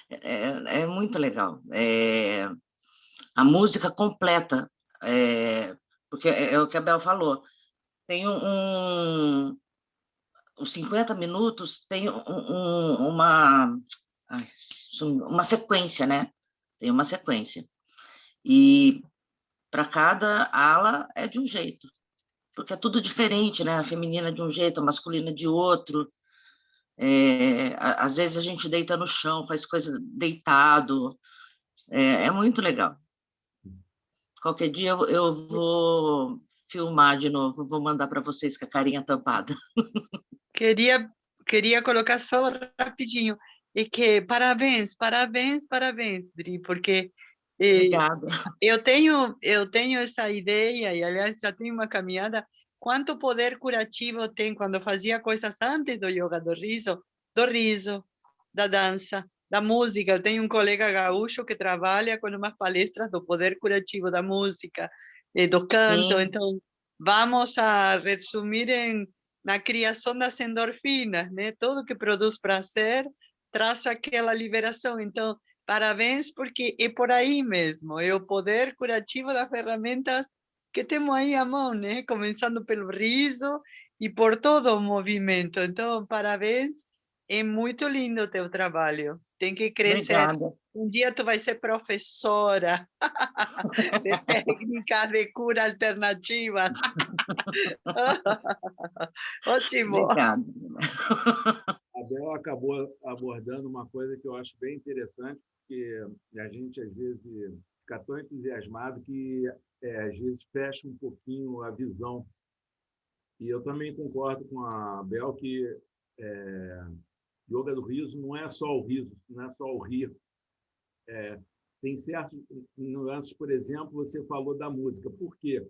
É muito legal. A música completa, porque é o que a Bel falou, tem os 50 minutos tem uma sequência, né? Tem uma sequência. E para cada ala é de um jeito, porque é tudo diferente, né? A feminina de um jeito, a masculina de outro. Às vezes a gente deita no chão, faz coisa deitado. É muito legal. Qualquer dia eu vou filmar de novo, vou mandar para vocês com a carinha tampada. Queria colocar só rapidinho, e que parabéns, Dri, porque Obrigada. Eu tenho essa ideia, e aliás já tenho uma caminhada. Quanto poder curativo tem quando eu fazia coisas antes do yoga do riso, da dança, da música. Eu tenho um colega gaúcho que trabalha com umas palestras do poder curativo da música, do canto. Sim. Então, vamos a resumir na criação das endorfinas, né? Tudo que produz prazer traz aquela liberação. Então, parabéns, porque é por aí mesmo, é o poder curativo das ferramentas que temos aí à mão, né? Começando pelo riso e por todo o movimento. Então, parabéns, é muito lindo o teu trabalho, tem que crescer. Obrigada. Um dia tu vai ser professora de técnicas de cura alternativa. Ótimo. Obrigada. A Bel acabou abordando uma coisa que eu acho bem interessante, porque a gente, às vezes, fica tão entusiasmado que, às vezes, fecha um pouquinho a visão. E eu também concordo com a Bel que yoga do riso não é só o riso, não é só o rir. Tem certos nuances, por exemplo, você falou da música. Por quê?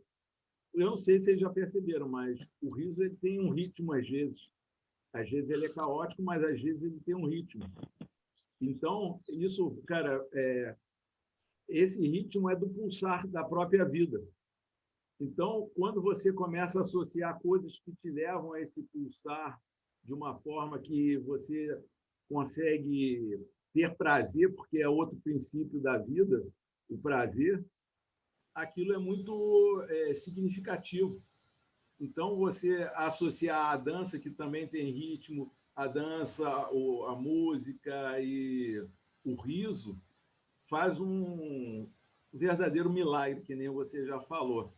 Eu não sei se vocês já perceberam, mas o riso ele tem um ritmo, às vezes. Às vezes ele é caótico, mas às vezes ele tem um ritmo. Então, isso, cara, esse ritmo é do pulsar da própria vida. Então, quando você começa a associar coisas que te levam a esse pulsar de uma forma que você consegue ter prazer, porque é outro princípio da vida, o prazer, aquilo é muito significativo. Então, você associar a dança, que também tem ritmo, a dança, a música e o riso, faz um verdadeiro milagre, que nem você já falou.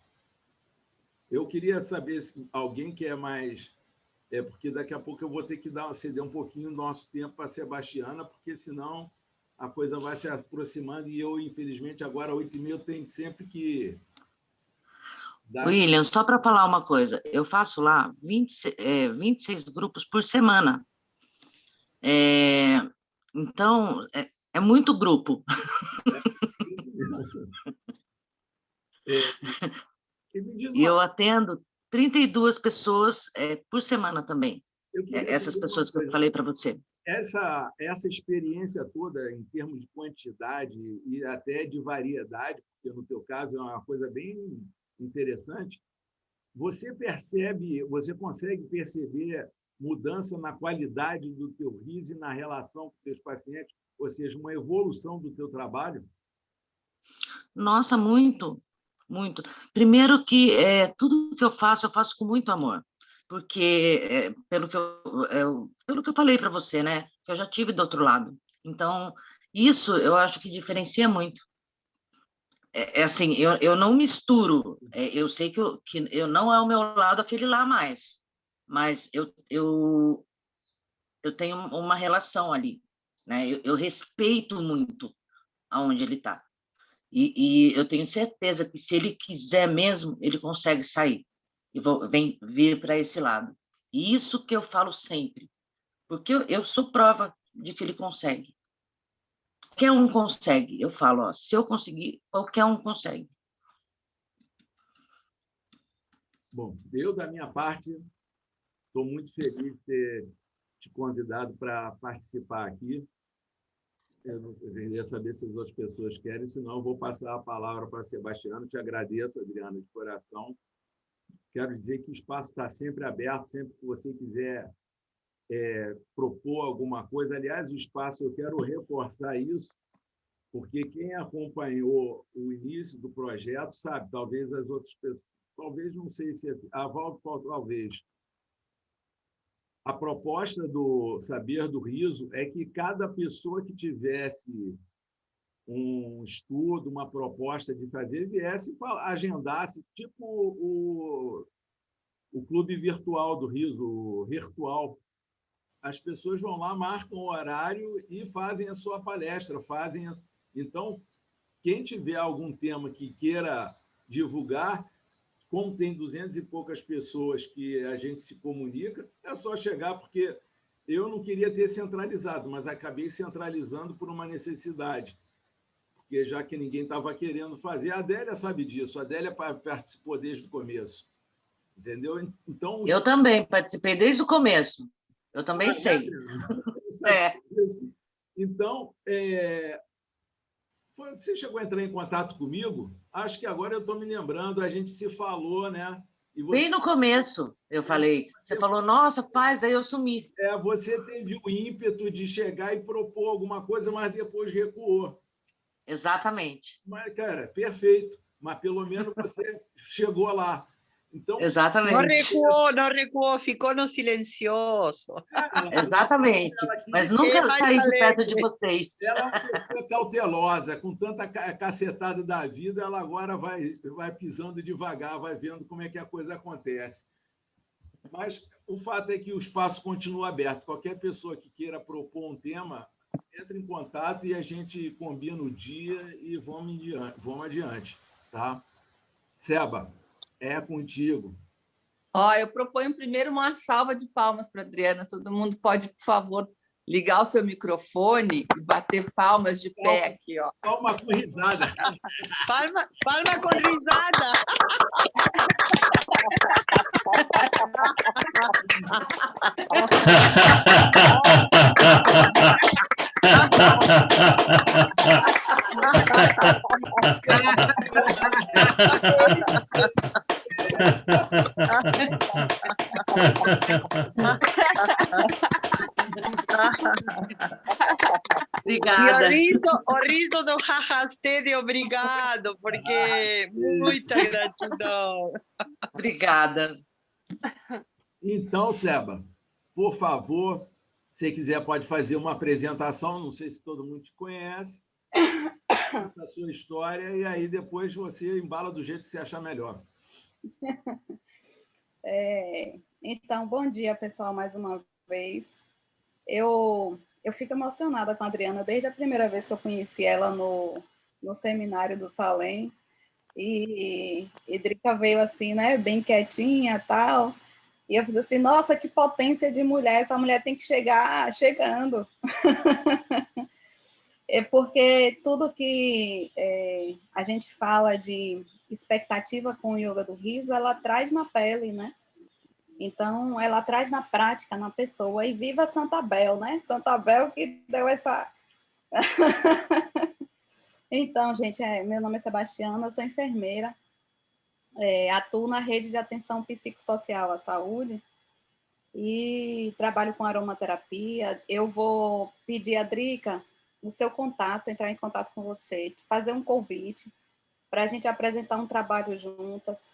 Eu queria saber se alguém quer mais... porque daqui a pouco eu vou ter que ceder um pouquinho do nosso tempo para a Sebastiana, porque senão a coisa vai se aproximando e eu, infelizmente, agora, 8h30, eu tenho sempre que... William, só para falar uma coisa, eu faço lá 26 grupos por semana. Então, é muito grupo. E eu atendo 32 pessoas por semana também. Essas pessoas que eu falei para você. Essa experiência toda, em termos de quantidade e até de variedade, porque no teu caso é uma coisa bem interessante, você consegue perceber mudança na qualidade do teu riso e na relação com os teus pacientes, ou seja, uma evolução do teu trabalho? Nossa, muito, muito. Primeiro que tudo que eu faço com muito amor, porque pelo que eu falei para você, né, que eu já tive do outro lado. Então, isso eu acho que diferencia muito. Assim, eu não misturo. Eu sei que eu não é o meu lado aquele lá mais, mas eu tenho uma relação ali, né? Eu respeito muito aonde ele está. E eu tenho certeza que se ele quiser mesmo, ele consegue sair e vir para esse lado. E isso que eu falo sempre, porque eu sou prova de que ele consegue. Qualquer um consegue. Eu falo, ó, se eu conseguir, qualquer um consegue. Bom, eu, da minha parte, estou muito feliz de ter te convidado para participar aqui. Eu queria saber se as outras pessoas querem, senão eu vou passar a palavra para a Sebastiana. Te agradeço, Adriana, de coração. Quero dizer que o espaço está sempre aberto, sempre que você quiser propor alguma coisa. Aliás, o espaço, eu quero reforçar isso, porque quem acompanhou o início do projeto sabe, talvez as outras pessoas, talvez, não sei se a Val, talvez. A proposta do Saber do Riso é que cada pessoa que tivesse um estudo, uma proposta de fazer, viesse e agendasse, tipo o clube virtual do riso, o virtual. As pessoas vão lá, marcam o horário e fazem a sua palestra. Então, quem tiver algum tema que queira divulgar, como tem 200 e poucas pessoas que a gente se comunica, é só chegar, porque eu não queria ter centralizado, mas acabei centralizando por uma necessidade. porque já que ninguém estava querendo fazer, a Adélia sabe disso, a Adélia participou desde o começo, entendeu? Então, Eu também participei desde o começo, eu também sei. Então, você chegou a entrar em contato comigo? Acho que agora eu estou me lembrando, a gente se falou, né? E Bem no começo, eu falei. Você falou, nossa, faz, daí eu sumi. Você teve o ímpeto de chegar e propor alguma coisa, mas depois recuou. Exatamente. Mas, cara, perfeito. Mas pelo menos você chegou lá. Então, exatamente. Não recuou, ficou no silencioso. Exatamente. Mas nunca saí de perto de vocês. Ela é uma pessoa cautelosa, com tanta cacetada da vida, ela agora vai pisando devagar, vai vendo como é que a coisa acontece. Mas o fato é que o espaço continua aberto. Qualquer pessoa que queira propor um tema, entra em contato e a gente combina o dia e vamos adiante. Tá? Seba, é contigo. Eu proponho primeiro uma salva de palmas para a Adriana. Todo mundo pode, por favor, ligar o seu microfone e bater palmas de pé aqui. Ó. Palma com risada. Palma com risada. Obrigada. E o riso do Rarrasted, obrigado, porque muita gratidão. Obrigada. Então, Seba, por favor, se quiser, pode fazer uma apresentação, não sei se todo mundo te conhece, da sua história, e aí depois você embala do jeito que você achar melhor. Então, bom dia, pessoal, mais uma vez. Eu fico emocionada com a Adriana desde a primeira vez que eu conheci ela no seminário do Salem. E Drica veio assim, né, bem quietinha e tal. E eu fiz assim, nossa, que potência de mulher, essa mulher tem que chegar chegando. Porque tudo que a gente fala de expectativa com o yoga do riso, ela traz na pele, né? Então, ela traz na prática, na pessoa. E viva Santa Bel, né? Santa Bel que deu essa... Então, gente, meu nome é Sebastiana, eu sou enfermeira, atuo na rede de atenção psicossocial à saúde e trabalho com aromaterapia. Eu vou pedir a Drica o seu contato, entrar em contato com você, fazer um convite para a gente apresentar um trabalho juntas.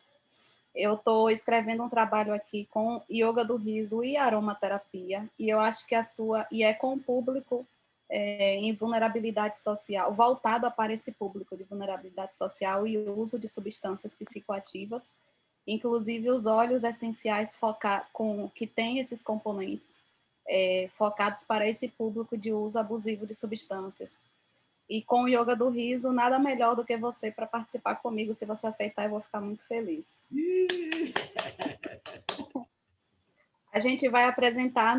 Eu estou escrevendo um trabalho aqui com yoga do riso e aromaterapia, e eu acho que é com o público em vulnerabilidade social, voltado para esse público de vulnerabilidade social e uso de substâncias psicoativas, inclusive os óleos essenciais que têm esses componentes focados para esse público de uso abusivo de substâncias. E com o yoga do riso, nada melhor do que você para participar comigo. Se você aceitar, eu vou ficar muito feliz. A gente vai apresentar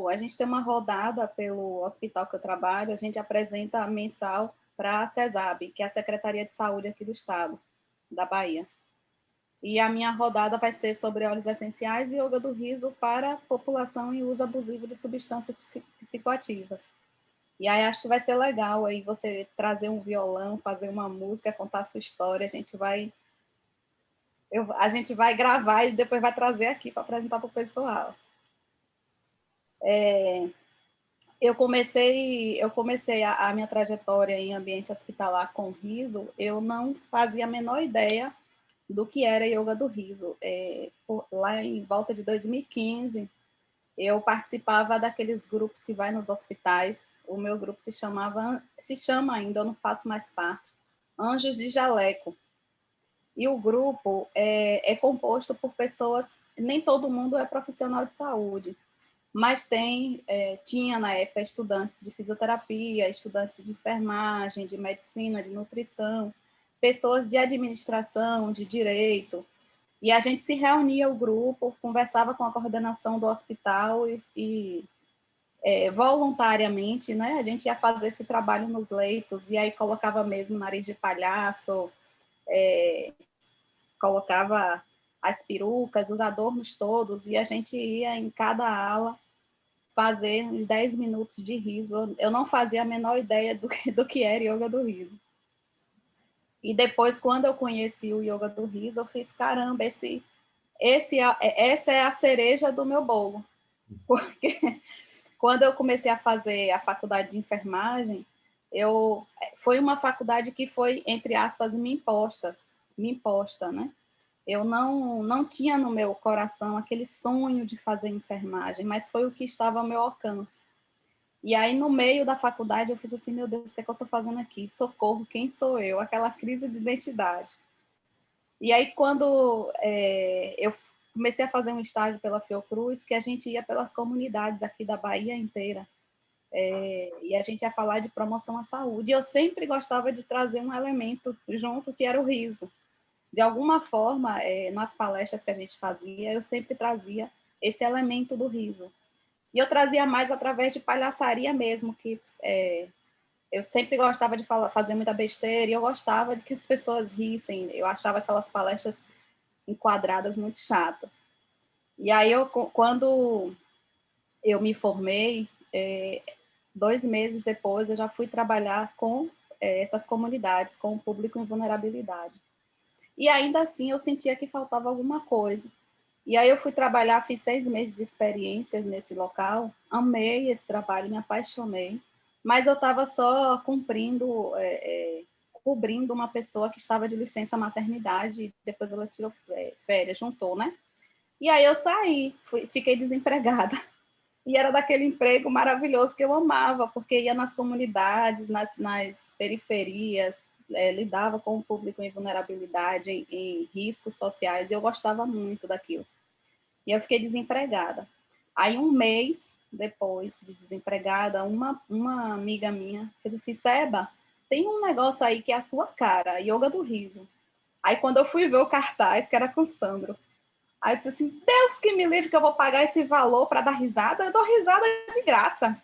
a gente tem uma rodada pelo hospital que eu trabalho, a gente apresenta mensal para a CESAB, que é a Secretaria de Saúde aqui do estado, da Bahia. E a minha rodada vai ser sobre óleos essenciais e yoga do riso para população em uso abusivo de substâncias psicoativas. E aí acho que vai ser legal aí você trazer um violão, fazer uma música, contar a sua história, a gente vai gravar e depois vai trazer aqui para apresentar para o pessoal. Eu comecei a minha trajetória em ambiente hospitalar com riso, eu não fazia a menor ideia do que era yoga do riso. Lá em volta de 2015, eu participava daqueles grupos que vai nos hospitais. O meu grupo se chama ainda, eu não faço mais parte, Anjos de Jaleco. E o grupo é composto por pessoas, nem todo mundo é profissional de saúde, mas tinha na época estudantes de fisioterapia, estudantes de enfermagem, de medicina, de nutrição, pessoas de administração, de direito, e a gente se reunia, o grupo, conversava com a coordenação do hospital e voluntariamente, né? A gente ia fazer esse trabalho nos leitos, e aí colocava mesmo nariz de palhaço, colocava as perucas, os adornos todos, e a gente ia em cada ala fazer uns 10 minutos de riso. Eu não fazia a menor ideia do que era yoga do riso. E depois, quando eu conheci o yoga do riso, eu fiz, caramba, essa é a cereja do meu bolo. Porque quando eu comecei a fazer a faculdade de enfermagem, foi uma faculdade que foi, entre aspas, me imposta, né? Eu não tinha no meu coração aquele sonho de fazer enfermagem, mas foi o que estava ao meu alcance. E aí, no meio da faculdade, eu fiz assim, meu Deus, o que é que eu estou fazendo aqui? Socorro, quem sou eu? Aquela crise de identidade. E aí, quando eu comecei a fazer um estágio pela Fiocruz, que a gente ia pelas comunidades aqui da Bahia inteira, e a gente ia falar de promoção à saúde. E eu sempre gostava de trazer um elemento junto, que era o riso. De alguma forma, nas palestras que a gente fazia, eu sempre trazia esse elemento do riso. E eu trazia mais através de palhaçaria mesmo, que eu sempre gostava de fazer muita besteira, e eu gostava de que as pessoas rissem. Eu achava aquelas palestras enquadradas muito chatas. E aí, quando eu me formei, 2 meses depois, eu já fui trabalhar com essas comunidades, com o público em vulnerabilidade. E ainda assim, eu sentia que faltava alguma coisa. E aí eu fui trabalhar, fiz 6 meses de experiência nesse local, amei esse trabalho, me apaixonei, mas eu estava só cobrindo uma pessoa que estava de licença maternidade, e depois ela tirou férias, juntou, né? E aí eu saí, fiquei desempregada. E era daquele emprego maravilhoso que eu amava, porque ia nas comunidades, nas periferias, lidava com o público em vulnerabilidade, em riscos sociais, e eu gostava muito daquilo. E eu fiquei desempregada. Aí, 1 mês depois de desempregada, uma amiga minha fez assim, Seba, tem um negócio aí que é a sua cara, yoga do riso. Aí, quando eu fui ver o cartaz, que era com o Sandro, aí eu disse assim, Deus que me livre que eu vou pagar esse valor para dar risada, eu dou risada de graça.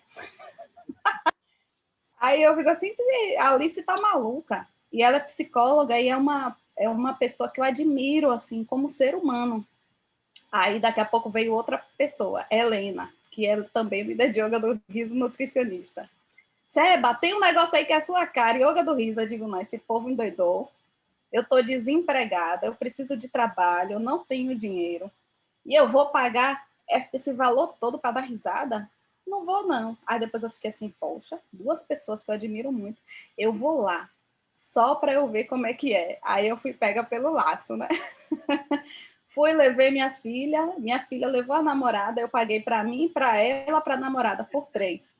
Aí eu fiz assim, a Alice tá maluca. E ela é psicóloga e é uma pessoa que eu admiro, assim, como ser humano. Aí, daqui a pouco, veio outra pessoa, Helena, que é também líder de yoga do riso, nutricionista. Seba, tem um negócio aí que é a sua cara, yoga do riso. Eu digo, não, esse povo endoidou. Eu estou desempregada, eu preciso de trabalho, eu não tenho dinheiro. E eu vou pagar esse valor todo para dar risada? Não vou, não. Aí depois eu fiquei assim, poxa, 2 pessoas que eu admiro muito, eu vou lá, só para eu ver como é que é. Aí eu fui pega pelo laço, né? Fui, levei minha filha levou a namorada, eu paguei para mim, para ela, para a namorada, por 3.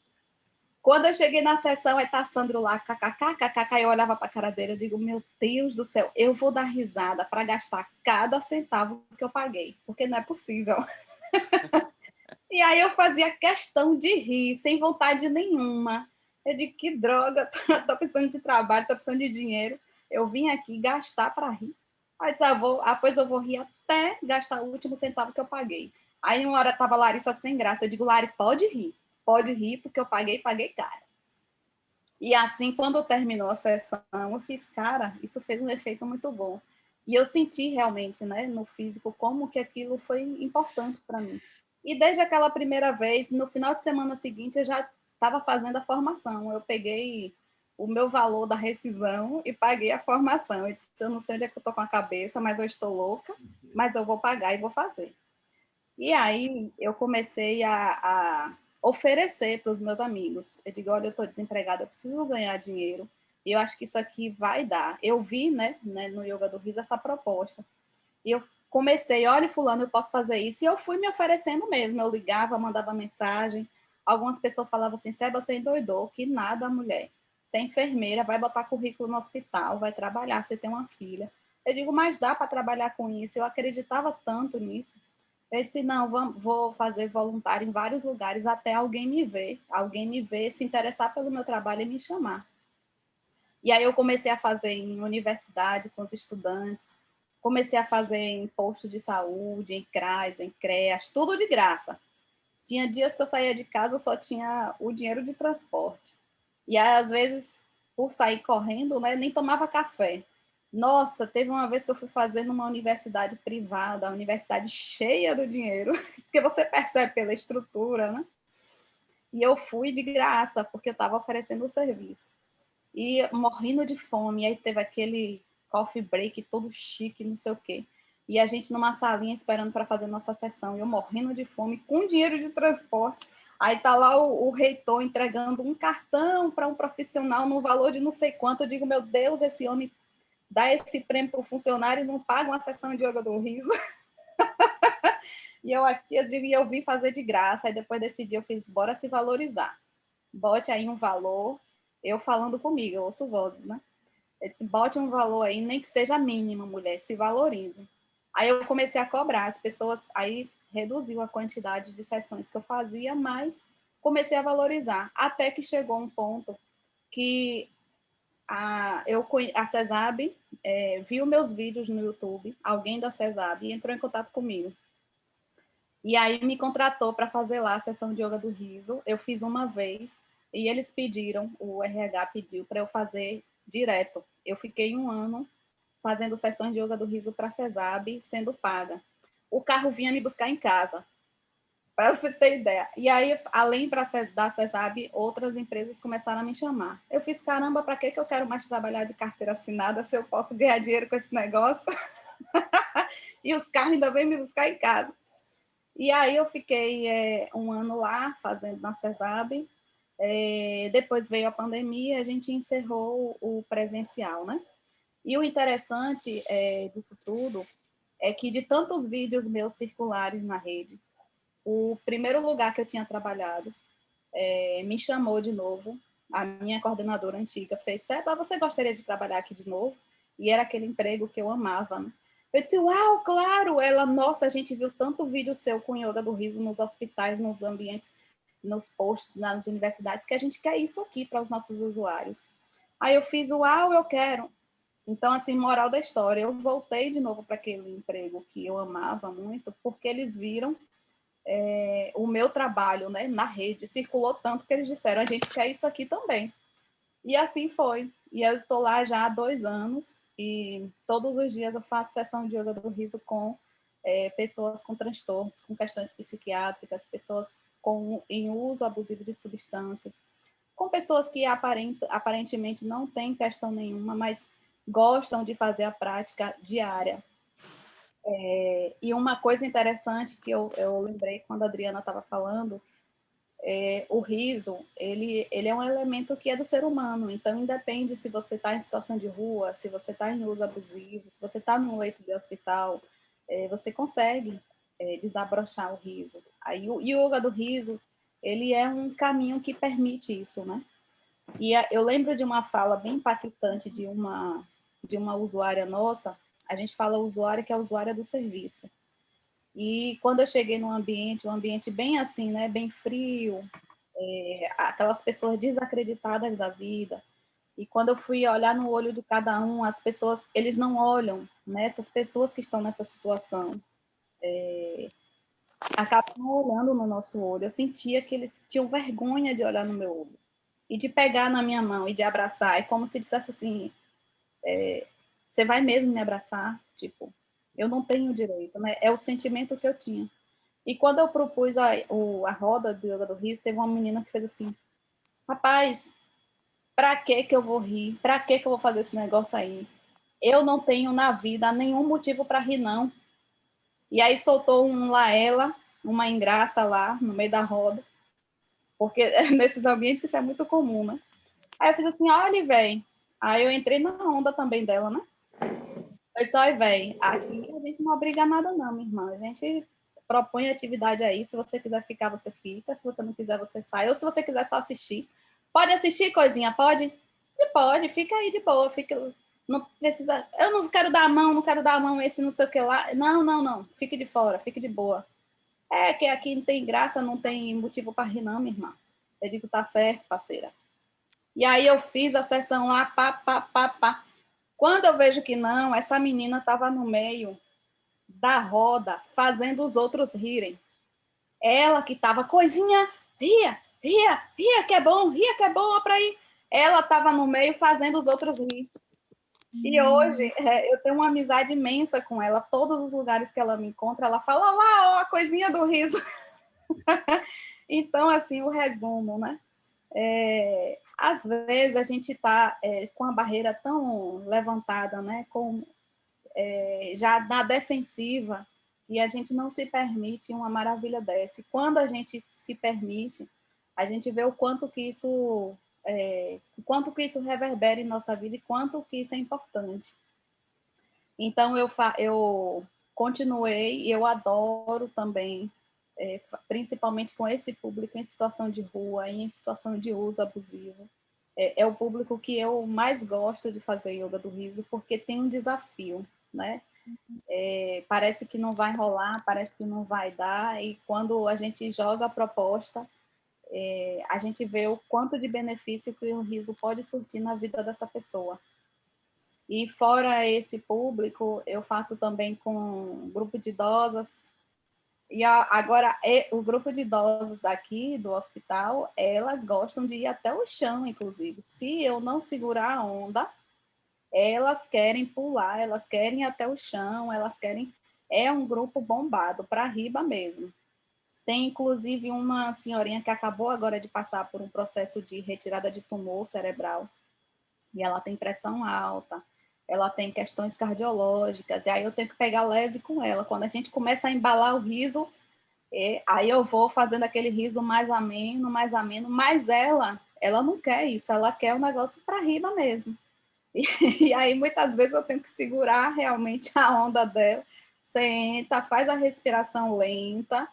Quando eu cheguei na sessão, aí tá Sandro lá, kkk, eu olhava para a cara dele, eu digo, meu Deus do céu, eu vou dar risada para gastar cada centavo que eu paguei, porque não é possível. E aí eu fazia questão de rir, sem vontade nenhuma. Eu digo, que droga, tô precisando de trabalho, tô precisando de dinheiro. Eu vim aqui gastar para rir. Aí eu disse, pois eu vou rir até gastar o último centavo que eu paguei. Aí uma hora tava Larissa sem graça, eu digo, Lari, pode rir, porque eu paguei caro. E assim, quando terminou a sessão, eu fiz, cara, isso fez um efeito muito bom. E eu senti realmente, né, no físico, como que aquilo foi importante para mim. E desde aquela primeira vez, no final de semana seguinte, eu já estava fazendo a formação. Eu peguei o meu valor da rescisão e paguei a formação. Eu disse, eu não sei onde é que eu estou com a cabeça, mas eu estou louca, mas eu vou pagar e vou fazer. E aí eu comecei a oferecer para os meus amigos. Eu digo, olha, eu estou desempregada, eu preciso ganhar dinheiro, e eu acho que isso aqui vai dar. Eu vi, né, no Yoga do Riso, essa proposta. E eu comecei, olha, fulano, eu posso fazer isso. E eu fui me oferecendo mesmo. Eu ligava, mandava mensagem. Algumas pessoas falavam assim, Seba, você endoidou, que nada, mulher. Você é enfermeira, vai botar currículo no hospital, vai trabalhar, você tem uma filha. Eu digo, mas dá para trabalhar com isso. Eu acreditava tanto nisso. Eu disse, não, vou fazer voluntário em vários lugares até alguém me ver, se interessar pelo meu trabalho e me chamar. E aí eu comecei a fazer em universidade com os estudantes, comecei a fazer em posto de saúde, em CRAS, em CREAS, tudo de graça. Tinha dias que eu saía de casa, só tinha o dinheiro de transporte. E aí, às vezes, por sair correndo, né, nem tomava café. Nossa, teve uma vez que eu fui fazer numa universidade privada, a universidade cheia do dinheiro, porque você percebe pela estrutura, né? E eu fui de graça, porque eu estava oferecendo o serviço. E morrendo de fome, e aí teve aquele coffee break todo chique, não sei o quê. E a gente numa salinha esperando para fazer nossa sessão, e eu morrendo de fome, com dinheiro de transporte. Aí tá lá o reitor entregando um cartão para um profissional no valor de não sei quanto. Eu digo, meu Deus, esse homem dá esse prêmio para o funcionário e não paga uma sessão de yoga do riso. E eu aqui, eu vim fazer de graça. Aí depois desse dia eu fiz, bora se valorizar. Bote aí um valor, eu falando comigo, eu ouço vozes, né? Eu disse, bote um valor aí, nem que seja mínimo, mulher, se valorize. Aí eu comecei a cobrar, as pessoas, aí reduziu a quantidade de sessões que eu fazia, mas comecei a valorizar, até que chegou um ponto que a CESAB viu meus vídeos no YouTube, alguém da CESAB entrou em contato comigo. E aí me contratou para fazer lá a sessão de yoga do riso. Eu fiz uma vez e eles pediram, o RH pediu para eu fazer direto. Eu fiquei 1 ano fazendo sessões de yoga do riso para a CESAB, sendo paga. O carro vinha me buscar em casa, para você ter ideia. E aí, além da CESAB, outras empresas começaram a me chamar. Eu fiz, caramba, para que eu quero mais trabalhar de carteira assinada se eu posso ganhar dinheiro com esse negócio? E os carros ainda vêm me buscar em casa. E aí eu fiquei 1 ano lá, fazendo na CESAB. Depois veio a pandemia, a gente encerrou o presencial, né? E o interessante disso tudo é que de tantos vídeos meus circulares na rede, o primeiro lugar que eu tinha trabalhado me chamou de novo. A minha coordenadora antiga fez, Seba, você gostaria de trabalhar aqui de novo? E era aquele emprego que eu amava, né? Eu disse, uau, claro! Ela, nossa, a gente viu tanto vídeo seu com yoga do riso nos hospitais, nos ambientes, nos postos, nas universidades, que a gente quer isso aqui para os nossos usuários. Aí eu fiz, uau, eu quero. Então, assim, moral da história, eu voltei de novo para aquele emprego que eu amava muito, porque eles viram o meu trabalho, né, na rede, circulou tanto que eles disseram, a gente quer isso aqui também. E assim foi. E eu estou lá já há 2 anos, e todos os dias eu faço sessão de yoga do riso com pessoas com transtornos, com questões psiquiátricas, pessoas em uso abusivo de substâncias, com pessoas que aparentemente não têm questão nenhuma, mas gostam de fazer a prática diária. E uma coisa interessante que eu lembrei quando a Adriana estava falando, o riso, ele é um elemento que é do ser humano, então independe se você está em situação de rua, se você está em uso abusivo, se você está num leito de hospital, você consegue desabrochar o riso. Aí o yoga do riso, ele é um caminho que permite isso, né? E eu lembro de uma fala bem impactante de uma usuária nossa, a gente fala usuária que é a usuária do serviço. E quando eu cheguei num ambiente, um ambiente bem assim, né, bem frio, aquelas pessoas desacreditadas da vida, e quando eu fui olhar no olho de cada um, as pessoas, eles não olham, né, essas pessoas que estão nessa situação, acabam olhando no nosso olho. Eu sentia que eles tinham vergonha de olhar no meu olho, e de pegar na minha mão, e de abraçar, é como se dissesse assim, você vai mesmo me abraçar? Tipo, eu não tenho direito, né? É o sentimento que eu tinha. E quando eu propus a roda do yoga do riso, teve uma menina que fez assim, rapaz, pra que eu vou rir? Pra que eu vou fazer esse negócio aí? Eu não tenho na vida nenhum motivo para rir, não. E aí soltou um lá ela, uma engraça lá no meio da roda, porque nesses ambientes isso é muito comum, né? Aí eu fiz assim, olha, velho. Aí eu entrei na onda também dela, né? Eu disse, olha, velho, aqui a gente não obriga nada não, minha irmã. A gente propõe atividade aí, se você quiser ficar, você fica, se você não quiser, você sai, ou se você quiser só assistir. Pode assistir, coisinha, pode? Se pode, fica aí de boa, fica, não precisa, eu não quero dar a mão, não quero dar a mão esse não sei o que lá, não, fique de fora, fique de boa. É que aqui não tem graça, não tem motivo para rir não, minha irmã. Eu digo, tá certo, parceira. E aí eu fiz a sessão lá, pá. Quando eu vejo que não, essa menina estava no meio da roda, fazendo os outros rirem. Ela que estava, coisinha, ria, que é bom, ó pra ir. Ela estava no meio fazendo os outros rir. E hoje eu tenho uma amizade imensa com ela. Todos os lugares que ela me encontra, ela fala, lá, ó, a coisinha do riso. Então, assim, o resumo, né? Às vezes a gente está com a barreira tão levantada, né? Já na defensiva, e a gente não se permite uma maravilha dessa. E quando a gente se permite, a gente vê o quanto que isso reverbera em nossa vida e quanto que isso é importante. Então, eu continuei, e eu adoro também, principalmente com esse público em situação de rua, em situação de uso abusivo. É o público que eu mais gosto de fazer yoga do riso, porque tem um desafio, né? Parece que não vai rolar, parece que não vai dar, e quando a gente joga a proposta, a gente vê o quanto de benefício que o riso pode surtir na vida dessa pessoa. E fora esse público, eu faço também com um grupo de idosas. E agora, o grupo de idosos daqui do hospital, elas gostam de ir até o chão, inclusive. Se eu não segurar a onda, elas querem pular, elas querem ir até o chão, elas querem... É um grupo bombado, para riba mesmo. Tem, inclusive, uma senhorinha que acabou agora de passar por um processo de retirada de tumor cerebral. E ela tem pressão alta, ela tem questões cardiológicas, e aí eu tenho que pegar leve com ela. Quando a gente começa a embalar o riso, aí eu vou fazendo aquele riso mais ameno, mas ela não quer isso, ela quer o negócio para riba mesmo. E aí, muitas vezes, eu tenho que segurar realmente a onda dela. Senta, faz a respiração lenta,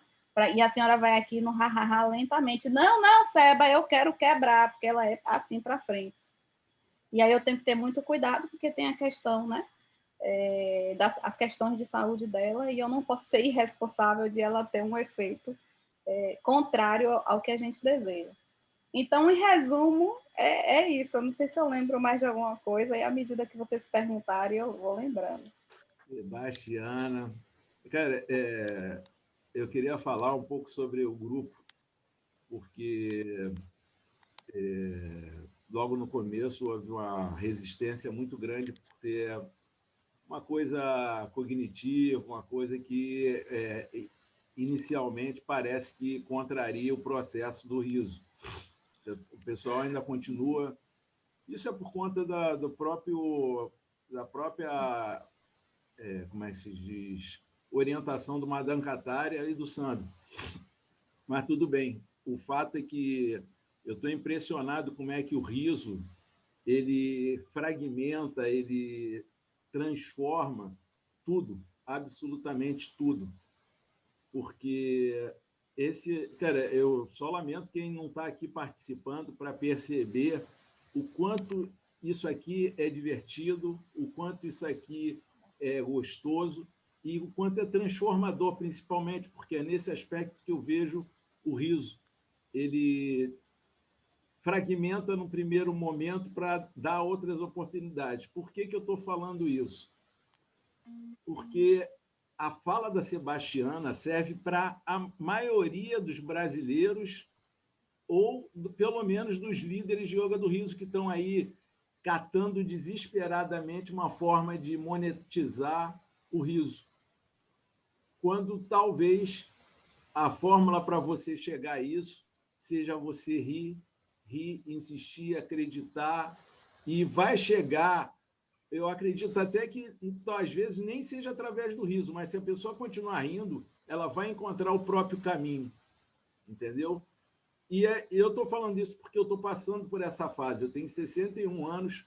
e a senhora vai aqui no ha-ha-ha lentamente. Não, Seba, eu quero quebrar, porque ela é assim para frente. E aí eu tenho que ter muito cuidado, porque tem a questão, né? As questões de saúde dela, e eu não posso ser irresponsável de ela ter um efeito contrário ao que a gente deseja. Então, em resumo, é isso. Eu não sei se eu lembro mais de alguma coisa, e à medida que vocês perguntarem, eu vou lembrando. Sebastiana. Cara, eu queria falar um pouco sobre o grupo, porque logo no começo houve uma resistência muito grande por ser uma coisa cognitiva, uma coisa que inicialmente parece que contraria o processo do riso. O pessoal ainda continua... Isso é por conta da própria, como é que se diz, orientação do Madame Kataria e do Sandro. Mas tudo bem. O fato é que eu estou impressionado como é que o riso ele fragmenta, ele transforma tudo, absolutamente tudo. Porque cara, eu só lamento quem não está aqui participando para perceber o quanto isso aqui é divertido, o quanto isso aqui é gostoso e o quanto é transformador, principalmente, porque é nesse aspecto que eu vejo o riso. Ele fragmenta no primeiro momento para dar outras oportunidades. Por que eu estou falando isso? Porque a fala da Sebastiana serve para a maioria dos brasileiros ou, pelo menos, dos líderes de yoga do riso que estão aí catando desesperadamente uma forma de monetizar o riso. Quando talvez a fórmula para você chegar a isso seja você rir, insistir, acreditar, e vai chegar... Eu acredito até que, então, às vezes, nem seja através do riso, mas se a pessoa continuar rindo, ela vai encontrar o próprio caminho, entendeu? E eu estou falando isso porque eu estou passando por essa fase. Eu tenho 61 anos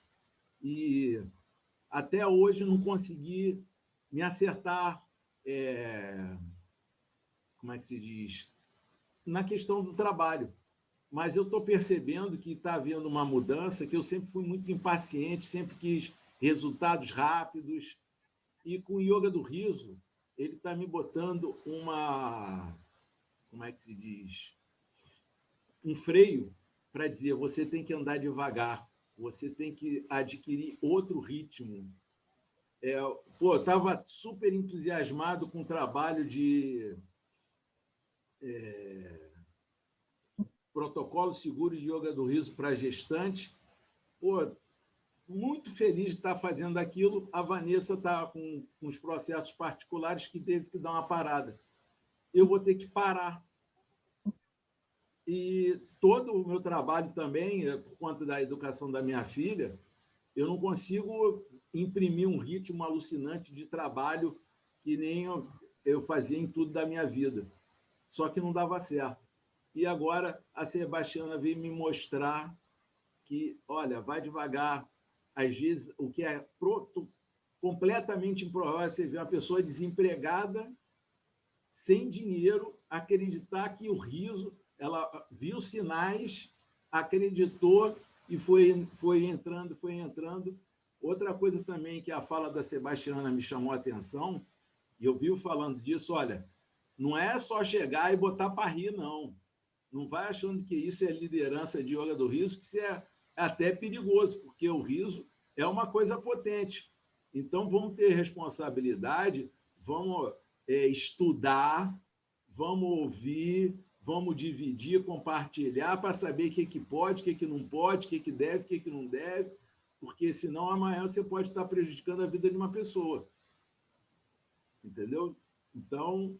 e até hoje não consegui me acertar, como é que se diz, na questão do trabalho. Mas eu estou percebendo que está havendo uma mudança, que eu sempre fui muito impaciente, sempre quis resultados rápidos, e com o yoga do riso, ele está me botando como é que se diz, um freio para dizer, você tem que andar devagar, você tem que adquirir outro ritmo. Eu estava super entusiasmado com o trabalho de protocolo seguro de yoga do riso para gestante. Pô, muito feliz de estar fazendo aquilo. A Vanessa está com os processos particulares que teve que dar uma parada. Eu vou ter que parar. E todo o meu trabalho também, por conta da educação da minha filha, eu não consigo imprimir um ritmo alucinante de trabalho que nem eu fazia em tudo da minha vida. Só que não dava certo. E agora a Sebastiana veio me mostrar que, olha, vai devagar. Às vezes, o que é completamente improvável, você vê uma pessoa desempregada, sem dinheiro, acreditar que o riso, ela viu sinais, acreditou e foi entrando, foi entrando. Outra coisa também que a fala da Sebastiana me chamou a atenção, e eu vivo falando disso, olha, não é só chegar e botar para rir, não. Não vai achando que isso é liderança de yoga do riso, que isso é até perigoso, porque o riso é uma coisa potente. Então, vamos ter responsabilidade, vamos estudar, vamos ouvir, vamos dividir, compartilhar para saber o que pode, o que não pode, o que deve, o que não deve, porque senão amanhã você pode estar prejudicando a vida de uma pessoa. Entendeu? Então,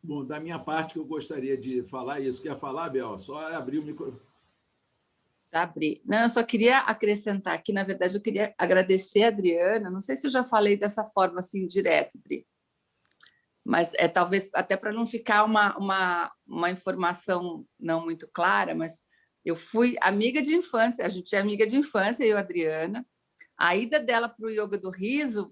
bom, da minha parte, que eu gostaria de falar isso. Quer falar, Bel? Só abrir o microfone. Abrir. Não, eu só queria acrescentar aqui, na verdade, eu queria agradecer a Adriana, não sei se eu já falei dessa forma assim, direto, Adri, mas talvez até para não ficar uma informação não muito clara, mas eu fui amiga de infância, a gente é amiga de infância, eu e a Adriana. A ida dela para o Yoga do Riso,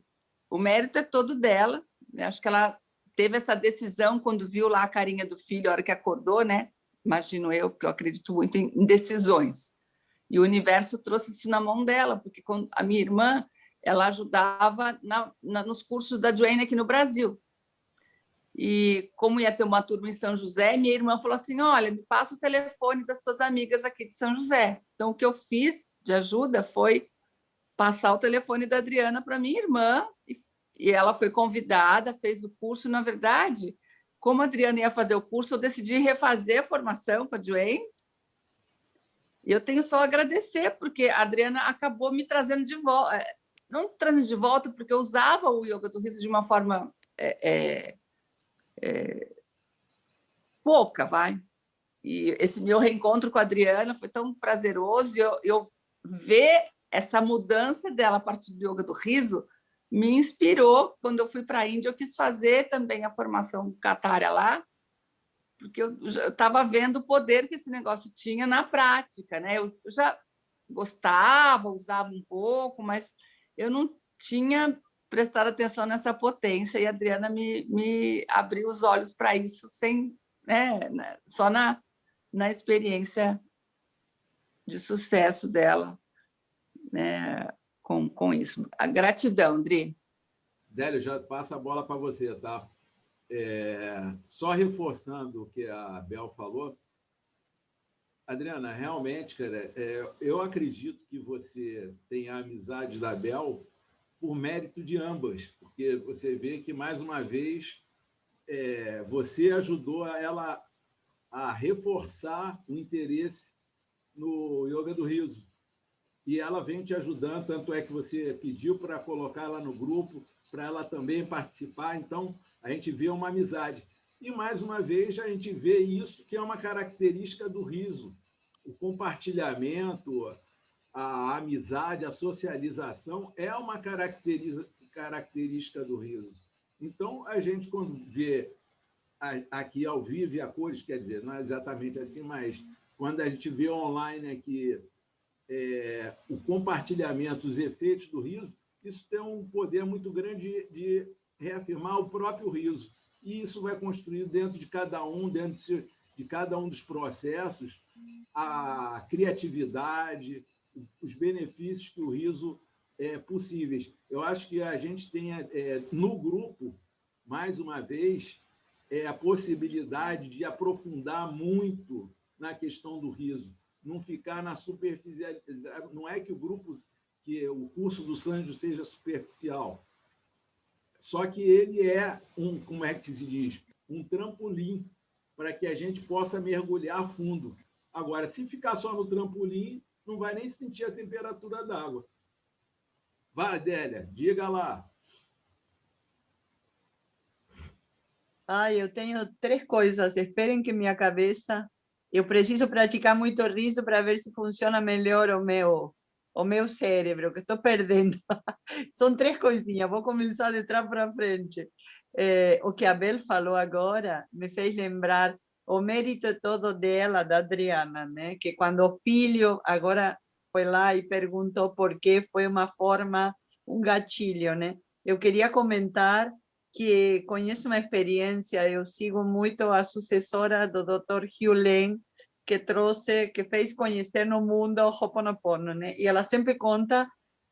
o mérito é todo dela, né? Acho que ela teve essa decisão quando viu lá a carinha do filho, a hora que acordou, né? Imagino eu, porque eu acredito muito em decisões. E o universo trouxe isso na mão dela, porque a minha irmã, ela ajudava nos cursos da Joanne aqui no Brasil. E como ia ter uma turma em São José, minha irmã falou assim, olha, me passa o telefone das tuas amigas aqui de São José. Então, o que eu fiz de ajuda foi passar o telefone da Adriana para minha irmã, e ela foi convidada, fez o curso. Na verdade, como a Adriana ia fazer o curso, eu decidi refazer a formação com a Joanne. E eu tenho só a agradecer, porque a Adriana acabou me trazendo de volta. Não trazendo de volta, porque eu usava o Yoga do Riso de uma forma pouca, vai. E esse meu reencontro com a Adriana foi tão prazeroso, e eu ver essa mudança dela a partir do Yoga do Riso me inspirou. Quando eu fui para a Índia, eu quis fazer também a formação Katara lá, porque eu estava vendo o poder que esse negócio tinha na prática, né? Eu já gostava, usava um pouco, mas eu não tinha prestado atenção nessa potência, e a Adriana me abriu os olhos para isso, sem, né, só na experiência de sucesso dela, né, com isso. A gratidão, Dri. Délio, já passa a bola para você, tá? Só reforçando o que a Bel falou, Adriana, realmente, cara, eu acredito que você tem a amizade da Bel por mérito de ambas, porque você vê que, mais uma vez, você ajudou ela a reforçar o interesse no Yoga do Riso. E ela vem te ajudando, tanto é que você pediu para colocar ela no grupo, para ela também participar. Então, a gente vê uma amizade. E, mais uma vez, a gente vê isso que é uma característica do riso. O compartilhamento, a amizade, a socialização é uma característica do riso. Então, a gente, quando vê aqui ao vivo e a cores, quer dizer, não é exatamente assim, mas quando a gente vê online aqui o compartilhamento, os efeitos do riso, isso tem um poder muito grande de reafirmar o próprio riso. E isso vai construir dentro de cada um dos processos, a criatividade, os benefícios que o riso possíveis. Eu acho que a gente tem no grupo, mais uma vez, a possibilidade de aprofundar muito na questão do riso, não ficar na superficialidade. Não é que o curso do Sanjo seja superficial, só que ele é como é que se diz? Um trampolim para que a gente possa mergulhar fundo. Agora, se ficar só no trampolim, não vai nem sentir a temperatura d'água. Vai, Adélia, diga lá. Eu tenho 3 coisas. Esperem que minha cabeça... Eu preciso praticar muito riso para ver se funciona melhor o meu cérebro, que estou perdendo. São 3 coisinhas. Vou começar de trás para frente. O que a Bel falou agora me fez lembrar o mérito todo dela, da Adriana, né? Que quando o filho agora foi lá e perguntou por que, foi uma forma, um gatilho, né? Eu queria comentar que conheço uma experiência, eu sigo muito a sucessora do Dr. Hugh Lane, que fez conhecer no mundo o Ho'oponopono, né? E ela sempre conta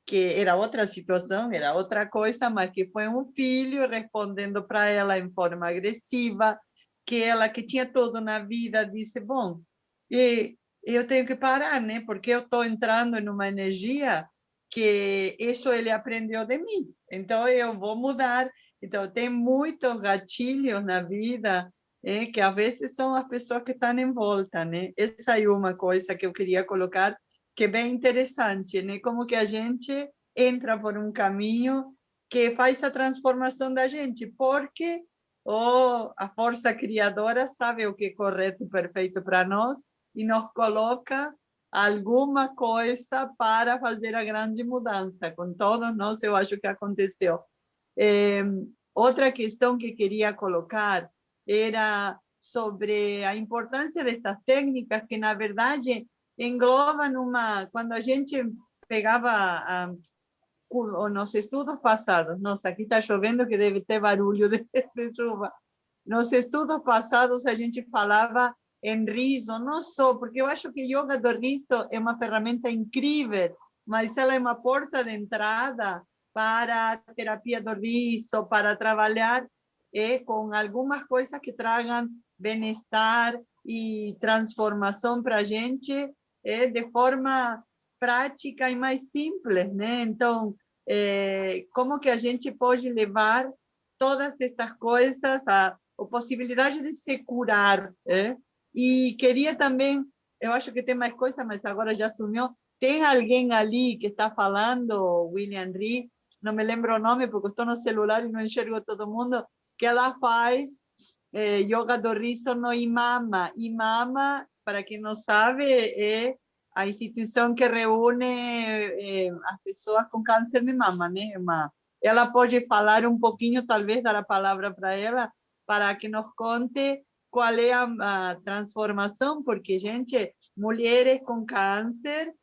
que era outra situação, era outra coisa, mas que foi um filho respondendo para ela em forma agressiva, que ela que tinha tudo na vida disse, bom, e eu tenho que parar, né? Porque eu estou entrando em uma energia que isso ele aprendeu de mim, então eu vou mudar. Então, tem muitos gatilhos na vida, que às vezes são as pessoas que estão em volta, né? Essa é uma coisa que eu queria colocar, que é bem interessante, né? Como que a gente entra por um caminho que faz a transformação da gente, porque a força criadora sabe o que é correto e perfeito para nós e nos coloca alguma coisa para fazer a grande mudança. Com todos nós, eu acho que aconteceu. Outra questão que queria colocar era sobre a importância destas técnicas, que, na verdade, englobam quando a gente pegava nos estudos passados, nossa, aqui está chovendo que deve ter barulho de chuva, nos estudos passados a gente falava em riso, não só, porque eu acho que yoga do riso é uma ferramenta incrível, mas ela é uma porta de entrada para a terapia do riso, para trabalhar com algumas coisas que tragam bem-estar e transformação para a gente de forma prática e mais simples, né? Então, como que a gente pode levar todas estas coisas, a possibilidade de se curar, E queria também, eu acho que tem mais coisa, mas agora já sumiu, tem alguém ali que está falando, William Ree, não me lembro o nome porque estou no celular e não enxergo todo mundo, que ela faz yoga do riso no Imama. Imama, para quem não sabe, é a instituição que reúne as pessoas com câncer de mama, né? Ela pode falar um pouquinho, talvez dar a palavra para ela, para que nos conte qual é a transformação, porque, gente, mulheres com câncer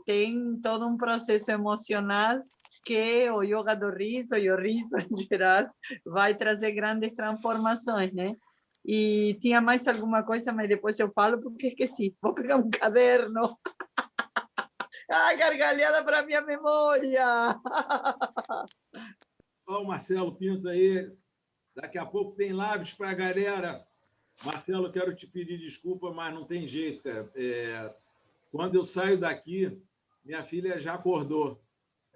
têm todo um processo emocional que o yoga do riso e o riso em geral vai trazer grandes transformações, né? E tinha mais alguma coisa, mas depois eu falo porque esqueci. Vou pegar um caderno. Ai, gargalhada para minha memória. Olha o Marcelo Pinto aí. Daqui a pouco tem lábios para a galera. Marcelo, quero te pedir desculpa, mas não tem jeito, cara. Quando eu saio daqui, minha filha já acordou.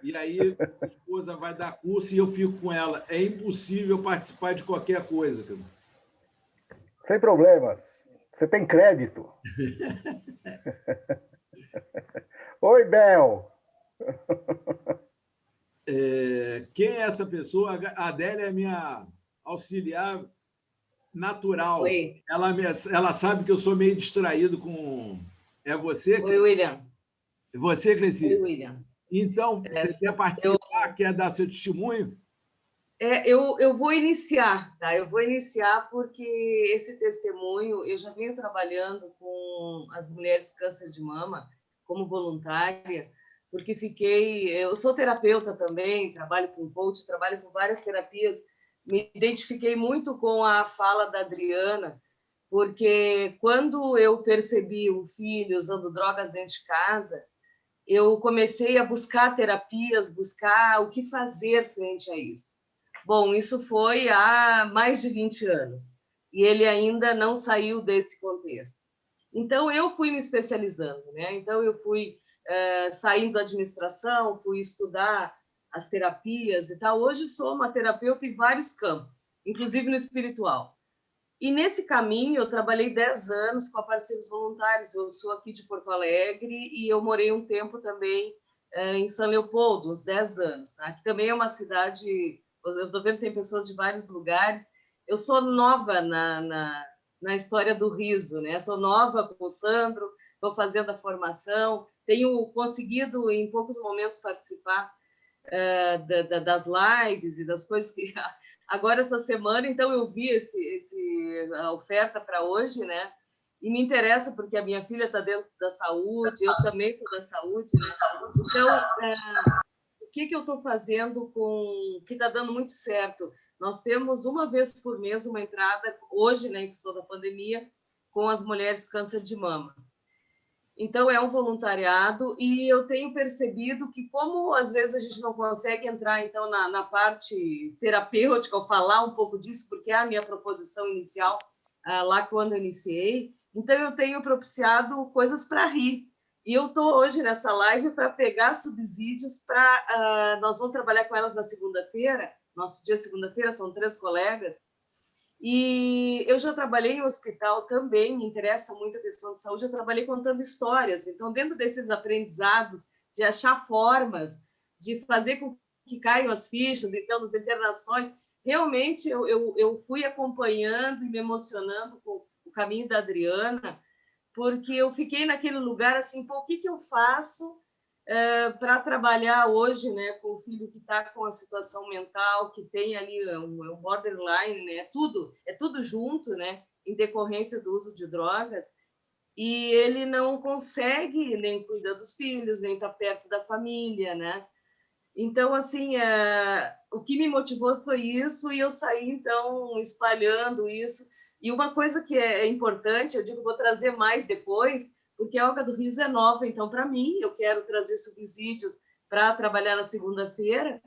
E aí, a esposa vai dar curso e eu fico com ela. É impossível participar de qualquer coisa, cara. Sem problemas. Você tem crédito. Oi, Bel. Quem é essa pessoa? A Adélia é minha auxiliar natural. Oi. Ela sabe que eu sou meio distraído com... É você? Oi, William. Você, Cleci? Oi, William. Então, você quer participar? Quer dar seu testemunho? Eu vou iniciar, tá? Eu vou iniciar porque esse testemunho, eu já venho trabalhando com as mulheres com câncer de mama como voluntária, porque eu sou terapeuta também, trabalho com coach, trabalho com várias terapias, me identifiquei muito com a fala da Adriana, porque quando eu percebi um filho usando drogas dentro de casa, eu comecei a buscar terapias, buscar o que fazer frente a isso. Bom, isso foi há mais de 20 anos, e ele ainda não saiu desse contexto. Então, eu fui me especializando, né? Então, eu fui saindo da administração, fui estudar as terapias e tal. Hoje, sou uma terapeuta em vários campos, inclusive no espiritual. E nesse caminho eu trabalhei 10 anos com a Parceiros Voluntários. Eu sou aqui de Porto Alegre e eu morei um tempo também em São Leopoldo, uns 10 anos. Tá? Que também é uma cidade, eu estou vendo que tem pessoas de vários lugares. Eu sou nova na história do riso, né? Sou nova com o Sandro, estou fazendo a formação, tenho conseguido em poucos momentos participar das lives e das coisas que... Agora, essa semana, então, eu vi a oferta para hoje, né? E me interessa, porque a minha filha está dentro da saúde, eu também sou da saúde, né? Então, o que eu estou fazendo que está dando muito certo? Nós temos uma vez por mês uma entrada, hoje, né, em função da pandemia, com as mulheres câncer de mama. Então, é um voluntariado e eu tenho percebido que, como às vezes a gente não consegue entrar então na parte terapêutica, ou falar um pouco disso, porque é a minha proposição inicial, lá quando eu iniciei, então eu tenho propiciado coisas para rir. E eu estou hoje nessa live para pegar subsídios para... nós vamos trabalhar com elas na segunda-feira, nosso dia segunda-feira, são 3 colegas, e eu já trabalhei em hospital também, me interessa muito a questão de saúde, eu trabalhei contando histórias. Então, dentro desses aprendizados, de achar formas, de fazer com que caiam as fichas, então, nas internações, realmente eu fui acompanhando e me emocionando com o caminho da Adriana, porque eu fiquei naquele lugar assim, pô, o que eu faço para trabalhar hoje, né, com o filho que está com a situação mental, que tem ali um borderline, né, é tudo junto, né, em decorrência do uso de drogas, e ele não consegue nem cuidar dos filhos, nem estar perto da família, né? Então, assim, o que me motivou foi isso, e eu saí, então, espalhando isso. E uma coisa que é importante, eu digo, vou trazer mais depois, porque a Olga do Riso é nova, então, para mim, eu quero trazer subsídios para trabalhar na segunda-feira,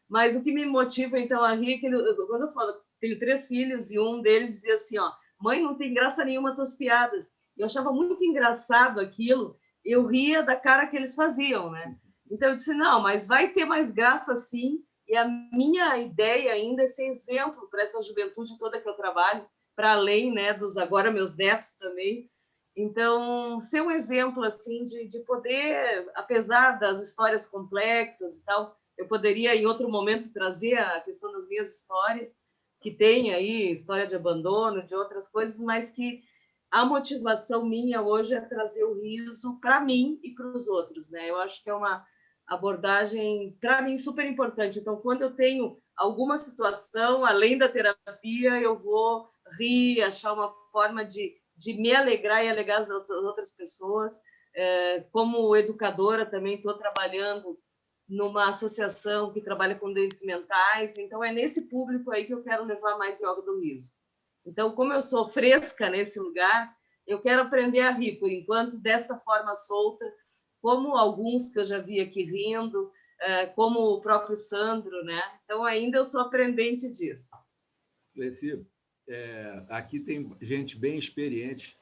mas o que me motiva, então, a rir, é que quando eu falo, tenho 3 filhos, e um deles dizia assim, ó, mãe, não tem graça nenhuma tuas piadas. Eu achava muito engraçado aquilo, eu ria da cara que eles faziam, né? Então, eu disse, não, mas vai ter mais graça sim, e a minha ideia ainda é ser exemplo para essa juventude toda que eu trabalho, para além, né, dos agora meus netos também. Então, ser um exemplo, assim, de poder, apesar das histórias complexas e tal, eu poderia, em outro momento, trazer a questão das minhas histórias, que tem aí história de abandono, de outras coisas, mas que a motivação minha hoje é trazer o riso para mim e para os outros, né? Eu acho que é uma abordagem, para mim, super importante. Então, quando eu tenho alguma situação, além da terapia, eu vou rir, achar uma forma de me alegrar e alegrar as outras pessoas. Como educadora, também estou trabalhando numa associação que trabalha com doentes mentais. Então, é nesse público aí que eu quero levar mais yoga do riso. Então, como eu sou fresca nesse lugar, eu quero aprender a rir, por enquanto, dessa forma solta, como alguns que eu já vi aqui rindo, como o próprio Sandro, né? Então, ainda eu sou aprendente disso. Cleci, aqui tem gente bem experiente,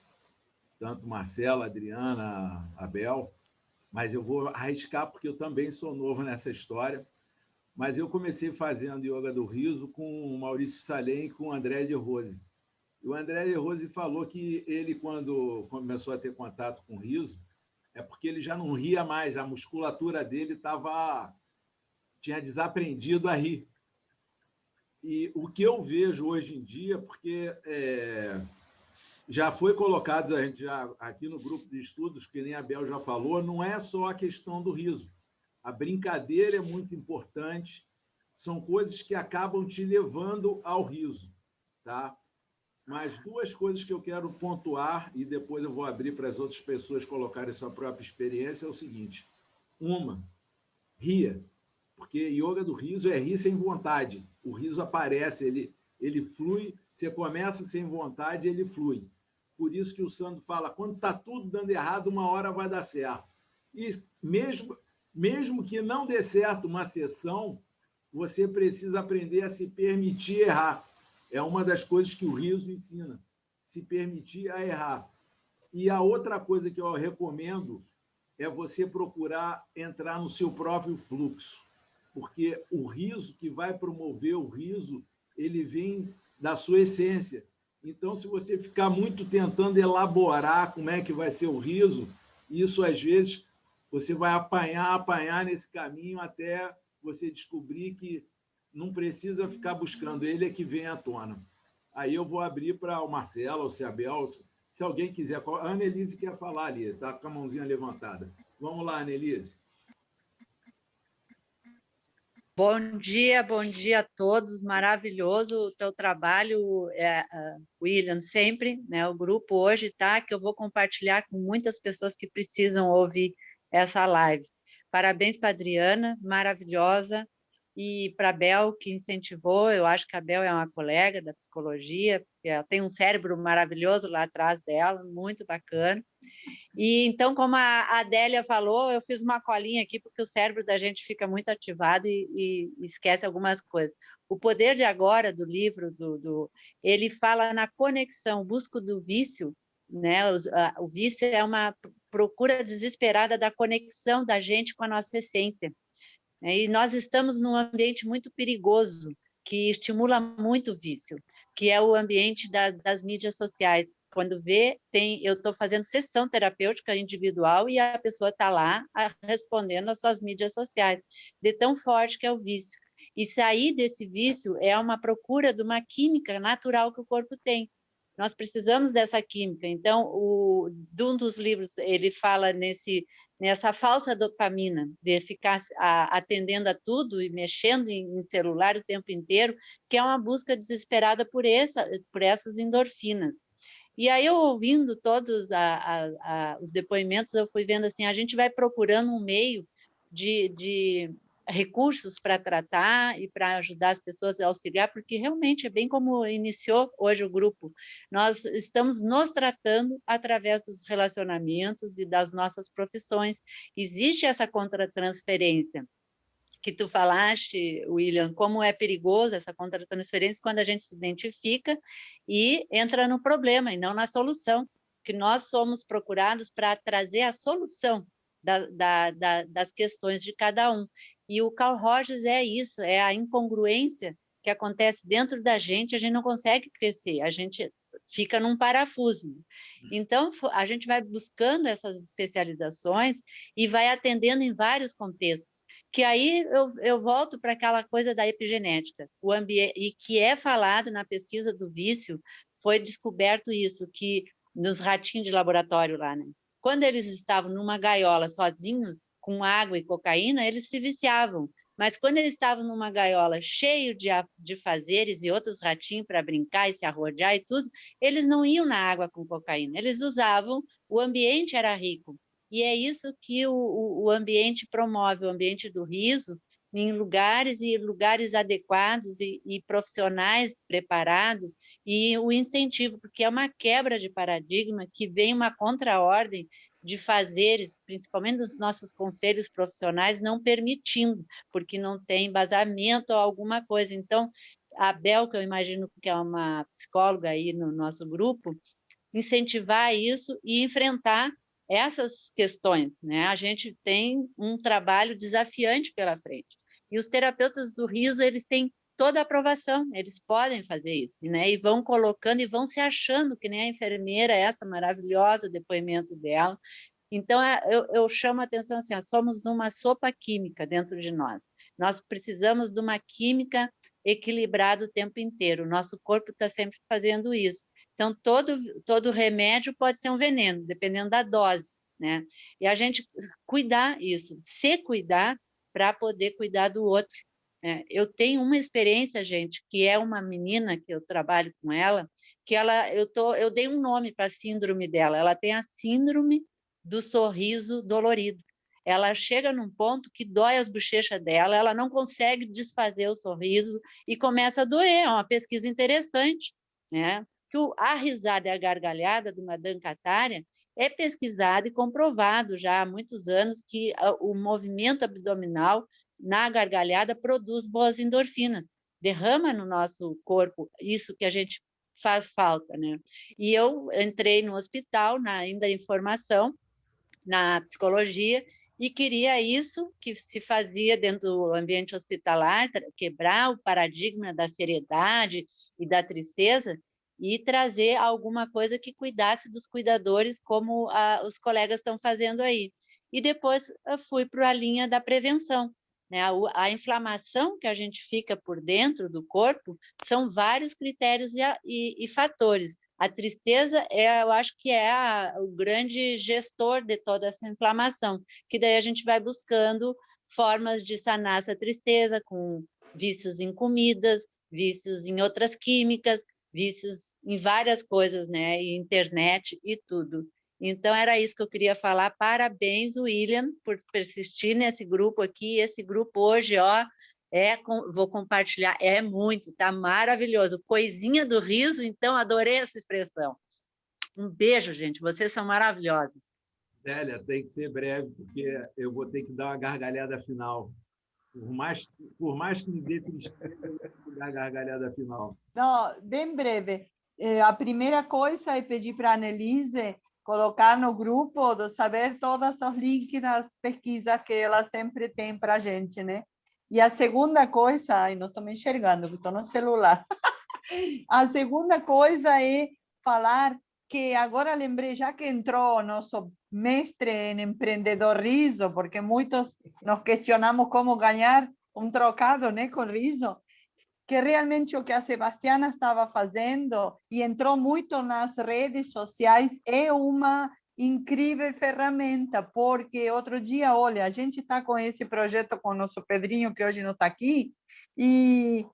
tanto Marcela, Adriana, Abel, mas eu vou arriscar porque eu também sou novo nessa história. Mas eu comecei fazendo yoga do riso com o Maurício Salem e com o André de Rose. E o André de Rose falou que ele, quando começou a ter contato com o riso, é porque ele já não ria mais, a musculatura dele tinha desaprendido a rir. E o que eu vejo hoje em dia, porque já foi colocado, a gente já, aqui no grupo de estudos, que nem a Bel já falou, não é só a questão do riso. A brincadeira é muito importante, são coisas que acabam te levando ao riso. Tá? Mas 2 coisas que eu quero pontuar, e depois eu vou abrir para as outras pessoas colocarem sua própria experiência, é o seguinte. Uma, ria, porque yoga do riso é rir sem vontade. O riso aparece, ele flui, você começa sem vontade, ele flui. Por isso que o Sandro fala, quando está tudo dando errado, uma hora vai dar certo. E mesmo que não dê certo uma sessão, você precisa aprender a se permitir errar. É uma das coisas que o riso ensina, se permitir a errar. E a outra coisa que eu recomendo é você procurar entrar no seu próprio fluxo, porque o riso que vai promover o riso, ele vem da sua essência. Então, se você ficar muito tentando elaborar como é que vai ser o riso, isso, às vezes, você vai apanhar nesse caminho até você descobrir que não precisa ficar buscando ele, é que vem à tona. Aí eu vou abrir para o Marcelo, o Ciabel, se alguém quiser. A Annelise quer falar ali, está com a mãozinha levantada. Vamos lá, Annelise. Bom dia a todos, maravilhoso o teu trabalho, William, sempre, né? O grupo hoje tá, que eu vou compartilhar com muitas pessoas que precisam ouvir essa live. Parabéns para a Adriana, maravilhosa, e para a Bel, que incentivou. Eu acho que a Bel é uma colega da psicologia, porque ela tem um cérebro maravilhoso lá atrás dela, muito bacana. E então, como a Adélia falou, eu fiz uma colinha aqui, porque o cérebro da gente fica muito ativado e esquece algumas coisas. O Poder de Agora, do livro, ele fala na conexão, busca do vício, né? O vício é uma procura desesperada da conexão da gente com a nossa essência. E nós estamos num ambiente muito perigoso, que estimula muito o vício, que é o ambiente das mídias sociais. Quando vê, eu estou fazendo sessão terapêutica individual e a pessoa está lá respondendo às suas mídias sociais, de tão forte que é o vício. E sair desse vício é uma procura de uma química natural que o corpo tem. Nós precisamos dessa química. Então, de um dos livros, ele fala nessa falsa dopamina, de ficar atendendo a tudo e mexendo em celular o tempo inteiro, que é uma busca desesperada por essas endorfinas. E aí, eu ouvindo todos os depoimentos, eu fui vendo assim, a gente vai procurando um meio de recursos para tratar e para ajudar as pessoas a auxiliar, porque realmente é bem como iniciou hoje o grupo. Nós estamos nos tratando através dos relacionamentos e das nossas profissões. Existe essa contratransferência que tu falaste, William, como é perigoso essa contratransferência quando a gente se identifica e entra no problema e não na solução, que nós somos procurados para trazer a solução das questões de cada um. E o Carl Rogers é isso, é a incongruência que acontece dentro da gente, a gente não consegue crescer, a gente fica num parafuso. Então, a gente vai buscando essas especializações e vai atendendo em vários contextos, que aí eu volto para aquela coisa da epigenética, e que é falado na pesquisa do vício, foi descoberto isso, que nos ratinhos de laboratório lá, né? Quando eles estavam numa gaiola sozinhos, com água e cocaína, eles se viciavam. Mas quando eles estavam numa gaiola cheio de fazeres e outros ratinhos para brincar e se arrojar e tudo, eles não iam na água com cocaína, eles usavam, o ambiente era rico. E é isso que o ambiente promove, o ambiente do riso, em lugares adequados e profissionais preparados, e o incentivo, porque é uma quebra de paradigma que vem uma contra-ordem de fazeres, principalmente dos nossos conselhos profissionais, não permitindo, porque não tem embasamento ou alguma coisa. Então, a Bel, que eu imagino que é uma psicóloga aí no nosso grupo, incentivar isso e enfrentar essas questões, né? A gente tem um trabalho desafiante pela frente. E os terapeutas do riso, eles têm toda a aprovação, eles podem fazer isso, né? E vão colocando e vão se achando, que nem a enfermeira, essa maravilhosa depoimento dela. Então, eu chamo a atenção assim, somos uma sopa química dentro de nós. Nós precisamos de uma química equilibrada o tempo inteiro. O nosso corpo está sempre fazendo isso. Então, todo remédio pode ser um veneno, dependendo da dose, né? E a gente cuidar isso, se cuidar para poder cuidar do outro. Né? Eu tenho uma experiência, gente, que é uma menina que eu trabalho com ela, que eu dei um nome para a síndrome dela. Ela tem a síndrome do sorriso dolorido. Ela chega num ponto que dói as bochechas dela, ela não consegue desfazer o sorriso e começa a doer. É uma pesquisa interessante, né? Que a risada e a gargalhada de Madame Catária é pesquisado e comprovado já há muitos anos que o movimento abdominal na gargalhada produz boas endorfinas, derrama no nosso corpo isso que a gente faz falta, né? E eu entrei no hospital, ainda em formação, na psicologia, e queria isso que se fazia dentro do ambiente hospitalar, quebrar o paradigma da seriedade e da tristeza, e trazer alguma coisa que cuidasse dos cuidadores, como os colegas estão fazendo aí. E depois eu fui para a linha da prevenção, né? A inflamação que a gente fica por dentro do corpo são vários critérios e fatores. A tristeza, eu acho que é o grande gestor de toda essa inflamação, que daí a gente vai buscando formas de sanar essa tristeza com vícios em comidas, vícios em outras químicas, vícios em várias coisas, né? E internet e tudo. Então, era isso que eu queria falar. Parabéns, William, por persistir nesse grupo aqui. Esse grupo hoje, ó, vou compartilhar, é muito, tá maravilhoso. Coisinha do riso, então, adorei essa expressão. Um beijo, gente, vocês são maravilhosos. Célia, tem que ser breve, porque eu vou ter que dar uma gargalhada final. Por mais que me dê tristeza, eu vou dar a gargalhada final. Não, bem breve. A primeira coisa é pedir para a Annelise colocar no grupo do saber todos os links das pesquisas que ela sempre tem para a gente, né? E a segunda coisa, ai, não estou me enxergando, porque estou no celular. A segunda coisa é falar que agora lembrei, já que entrou nosso mestre em empreendedorismo, porque muitos nos questionamos como ganhar um trocado, né, com riso, que realmente o que a Sebastiana estava fazendo e entrou muito nas redes sociais é uma incrível ferramenta, porque outro dia, olha, a gente está com esse projeto com o nosso Pedrinho, que hoje não está aqui, e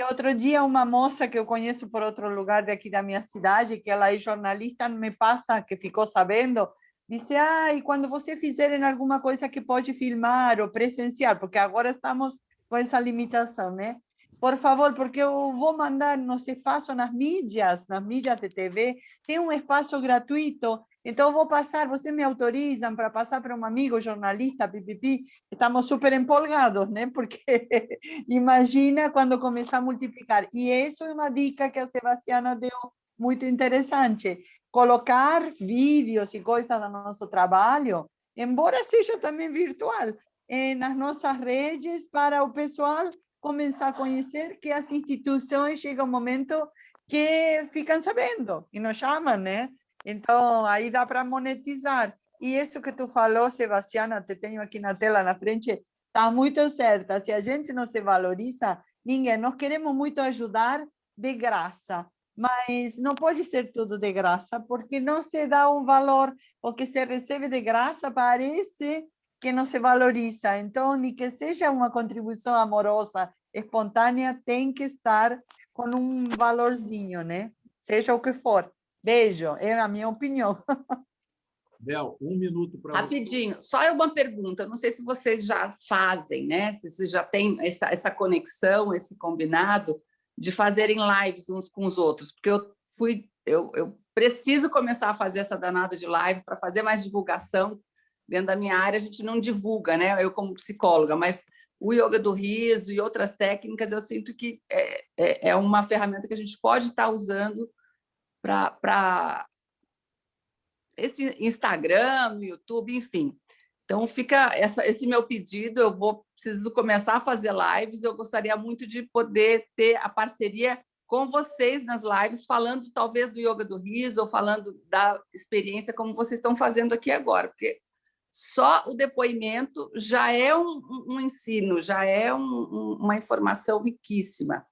outro dia uma moça que eu conheço por outro lugar daqui da minha cidade, que ela é jornalista, me passa, que ficou sabendo, disse, e quando você fizerem alguma coisa que pode filmar ou presenciar, porque agora estamos com essa limitação, né? Por favor, porque eu vou mandar nos espaços, nas mídias de TV, tem um espaço gratuito, então eu vou passar, vocês me autorizam para passar para um amigo jornalista, pipipi, estamos super empolgados, né? Porque imagina quando começar a multiplicar. E isso é uma dica que a Sebastiana deu muito interessante, colocar vídeos e coisas do nosso trabalho, embora seja também virtual, nas nossas redes para o pessoal começar a conhecer que as instituições chega um momento que ficam sabendo e nos chamam, né? Então, aí dá para monetizar. E isso que tu falou, Sebastiana, te tenho aqui na tela na frente, está muito certa. Se a gente não se valoriza, ninguém. Nós queremos muito ajudar de graça, mas não pode ser tudo de graça, porque não se dá um valor. O que se recebe de graça parece que não se valoriza. Então, nem que seja uma contribuição amorosa, espontânea, tem que estar com um valorzinho, né? Seja o que for. Beijo, é a minha opinião. Bel, 1 minuto para... Rapidinho, só uma pergunta, não sei se vocês já fazem, né? Se vocês já têm essa conexão, esse combinado de fazerem lives uns com os outros, porque eu preciso começar a fazer essa danada de live para fazer mais divulgação. Dentro da minha área, a gente não divulga, né? Eu como psicóloga, mas o yoga do riso e outras técnicas, eu sinto que é uma ferramenta que a gente pode estar usando para esse Instagram, YouTube, enfim. Então, fica esse meu pedido, preciso começar a fazer lives, eu gostaria muito de poder ter a parceria com vocês nas lives, falando talvez do yoga do riso, ou falando da experiência como vocês estão fazendo aqui agora, porque só o depoimento já é um ensino, já é uma informação riquíssima.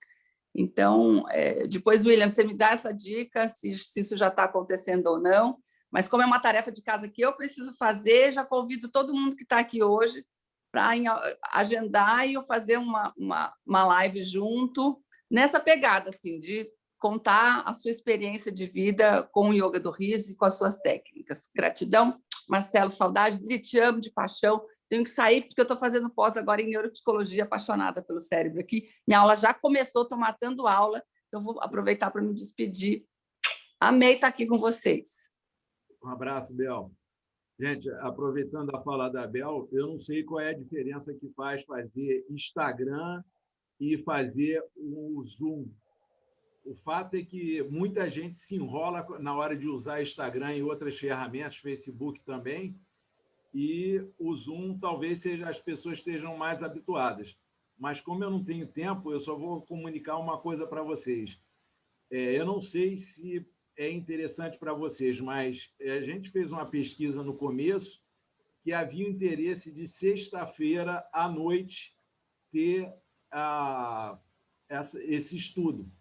Então, depois, William, você me dá essa dica, se isso já está acontecendo ou não, mas como é uma tarefa de casa que eu preciso fazer, já convido todo mundo que está aqui hoje para agendar e eu fazer uma live junto, nessa pegada, assim, de contar a sua experiência de vida com o yoga do riso e com as suas técnicas. Gratidão, Marcelo, saudade, te amo de paixão. Tenho que sair porque eu estou fazendo pós agora em neuropsicologia, apaixonada pelo cérebro aqui. Minha aula já começou, estou matando aula, então vou aproveitar para me despedir. Amei estar aqui com vocês. Um abraço, Bel. Gente, aproveitando a fala da Bel, eu não sei qual é a diferença que faz fazer Instagram e fazer o Zoom. O fato é que muita gente se enrola na hora de usar Instagram e outras ferramentas, Facebook também, e o Zoom talvez as pessoas estejam mais habituadas. Mas como eu não tenho tempo, eu só vou comunicar uma coisa para vocês. Eu não sei se é interessante para vocês, mas a gente fez uma pesquisa no começo que havia o interesse de sexta-feira à noite ter esse estudo.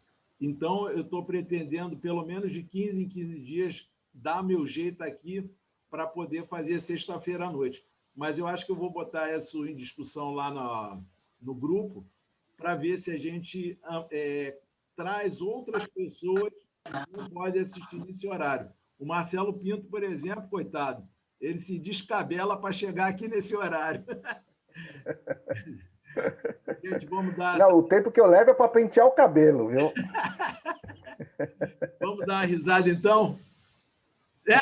Então, eu estou pretendendo, pelo menos de 15 em 15 dias, dar meu jeito aqui para poder fazer sexta-feira à noite. Mas eu acho que eu vou botar isso em discussão lá no grupo para ver se a gente traz outras pessoas que não podem assistir nesse horário. O Marcelo Pinto, por exemplo, coitado, ele se descabela para chegar aqui nesse horário. Gente, vamos dar... Não, o tempo que eu levo é para pentear o cabelo, viu? Vamos dar uma risada, então? Tchau.